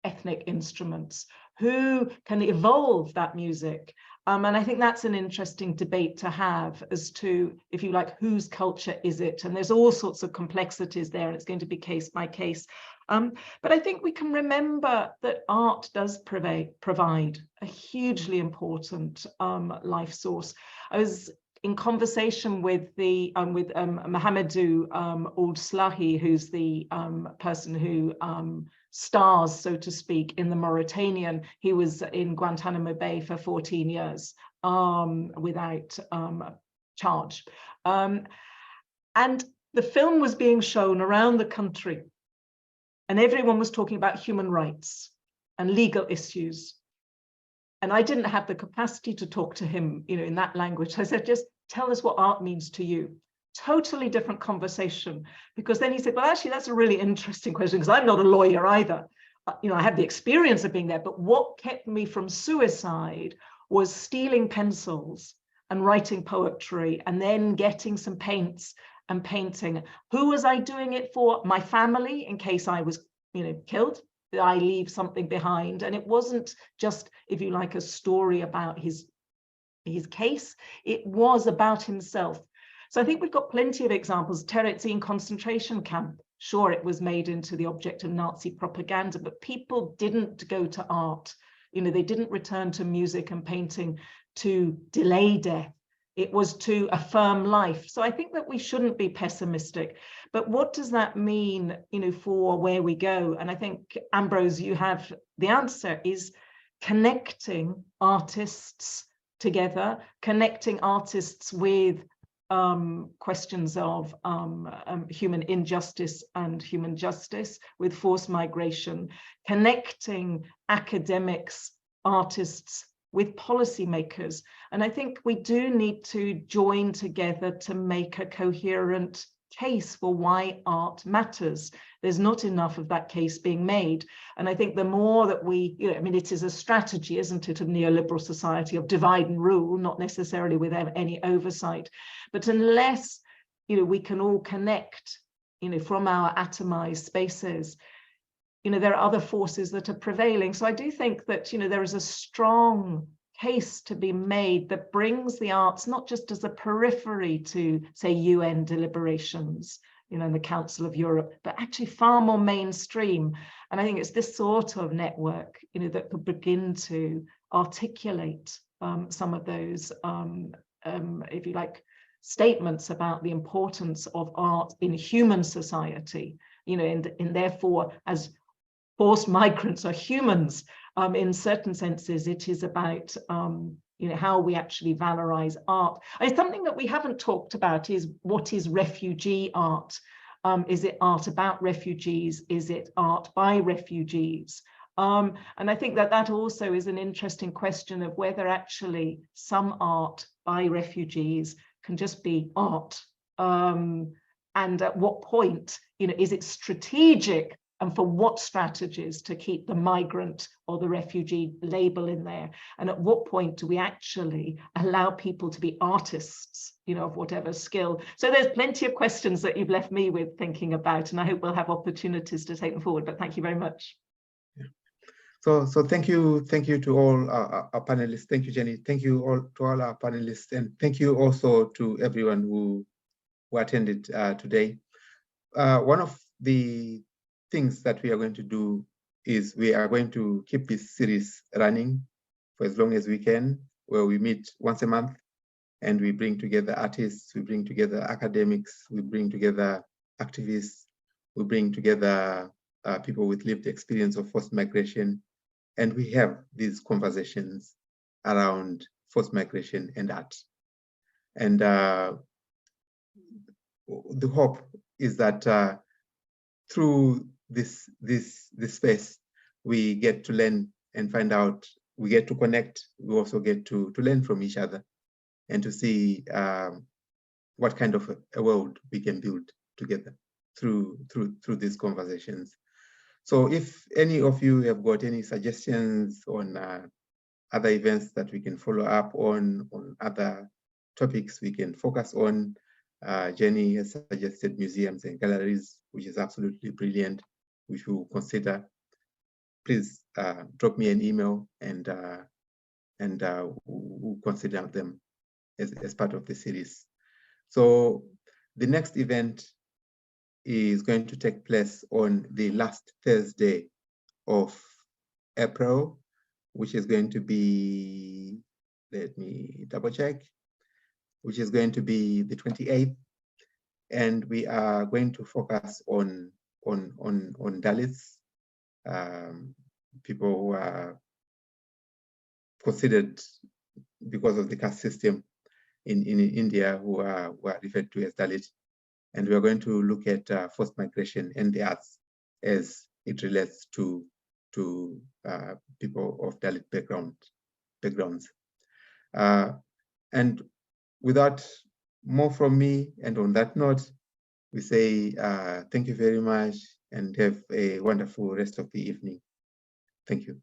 ethnic instruments, who can evolve that music. And I think that's an interesting debate to have as to, if you like, whose culture is it? And there's all sorts of complexities there, and it's going to be case by case. But I think we can remember that art does provide a hugely important life source. I was in conversation with the Mohamedou Ould Slahi, who's the person who stars, so to speak, in the Mauritanian. He was in Guantanamo Bay for 14 years without charge. And the film was being shown around the country, and everyone was talking about human rights and legal issues. And I didn't have the capacity to talk to him, in that language. I said, just tell us what art means to you. Totally different conversation, because then he said, well, actually, that's a really interesting question, because I'm not a lawyer either. I had the experience of being there, but what kept me from suicide was stealing pencils and writing poetry and then getting some paints and painting. Who was I doing it for? My family, in case I was, killed. Did I leave something behind? And it wasn't just, if you like, a story about his case. It was about himself. So I think we've got plenty of examples. Terezin concentration camp, sure, it was made into the object of Nazi propaganda, but people didn't go to art. They didn't return to music and painting to delay death. It was to affirm life. So I think that we shouldn't be pessimistic. But what does that mean, for where we go? And I think, Ambrose, you have the answer, is connecting artists together, connecting artists with questions of human injustice and human justice, with forced migration, connecting academics, artists with policymakers. And I think we do need to join together to make a coherent case for why art matters. There's not enough of that case being made. And I think the more that we, it is a strategy, isn't it, of neoliberal society, of divide and rule, not necessarily with any oversight. But unless, we can all connect, from our atomized spaces, there are other forces that are prevailing. So I do think that, there is a strong case to be made that brings the arts not just as a periphery to, say, UN deliberations, in the Council of Europe, but actually far more mainstream. And I think it's this sort of network, that could begin to articulate some of those, if you like, statements about the importance of art in human society, and therefore, as forced migrants are humans, in certain senses, it is about how we actually valorize art. And something that we haven't talked about is, what is refugee art? Is it art about refugees? Is it art by refugees? And I think that also is an interesting question of whether actually some art by refugees can just be art. And at what point, is it strategic, and for what strategies to keep the migrant or the refugee label in there? And at what point do we actually allow people to be artists, of whatever skill? So there's plenty of questions that you've left me with thinking about, and I hope we'll have opportunities to take them forward, but thank you very much. Yeah. So thank you to all our panelists. Thank you, Jenny. Thank you all to all our panelists, and thank you also to everyone who attended today. One of the things that we are going to do is we are going to keep this series running for as long as we can, where we meet once a month and we bring together artists, we bring together academics, we bring together activists, we bring together people with lived experience of forced migration, and we have these conversations around forced migration and art. And the hope is that through this space, we get to learn and find out, we get to connect, we also get to learn from each other and to see what kind of a world we can build together through these conversations. So if any of you have got any suggestions on other events that we can follow up on other topics we can focus on, Jenny has suggested museums and galleries, which is absolutely brilliant, which we'll consider. Please drop me an email and we'll consider them as part of the series. So the next event is going to take place on the last Thursday of April, which is going to be, let me double check, which is going to be the 28th. And we are going to focus on Dalits, people who are considered because of the caste system in India who are referred to as Dalit. And we are going to look at forced migration and the arts as it relates to people of Dalit backgrounds. And without more from me, and on that note, we say thank you very much and have a wonderful rest of the evening. Thank you.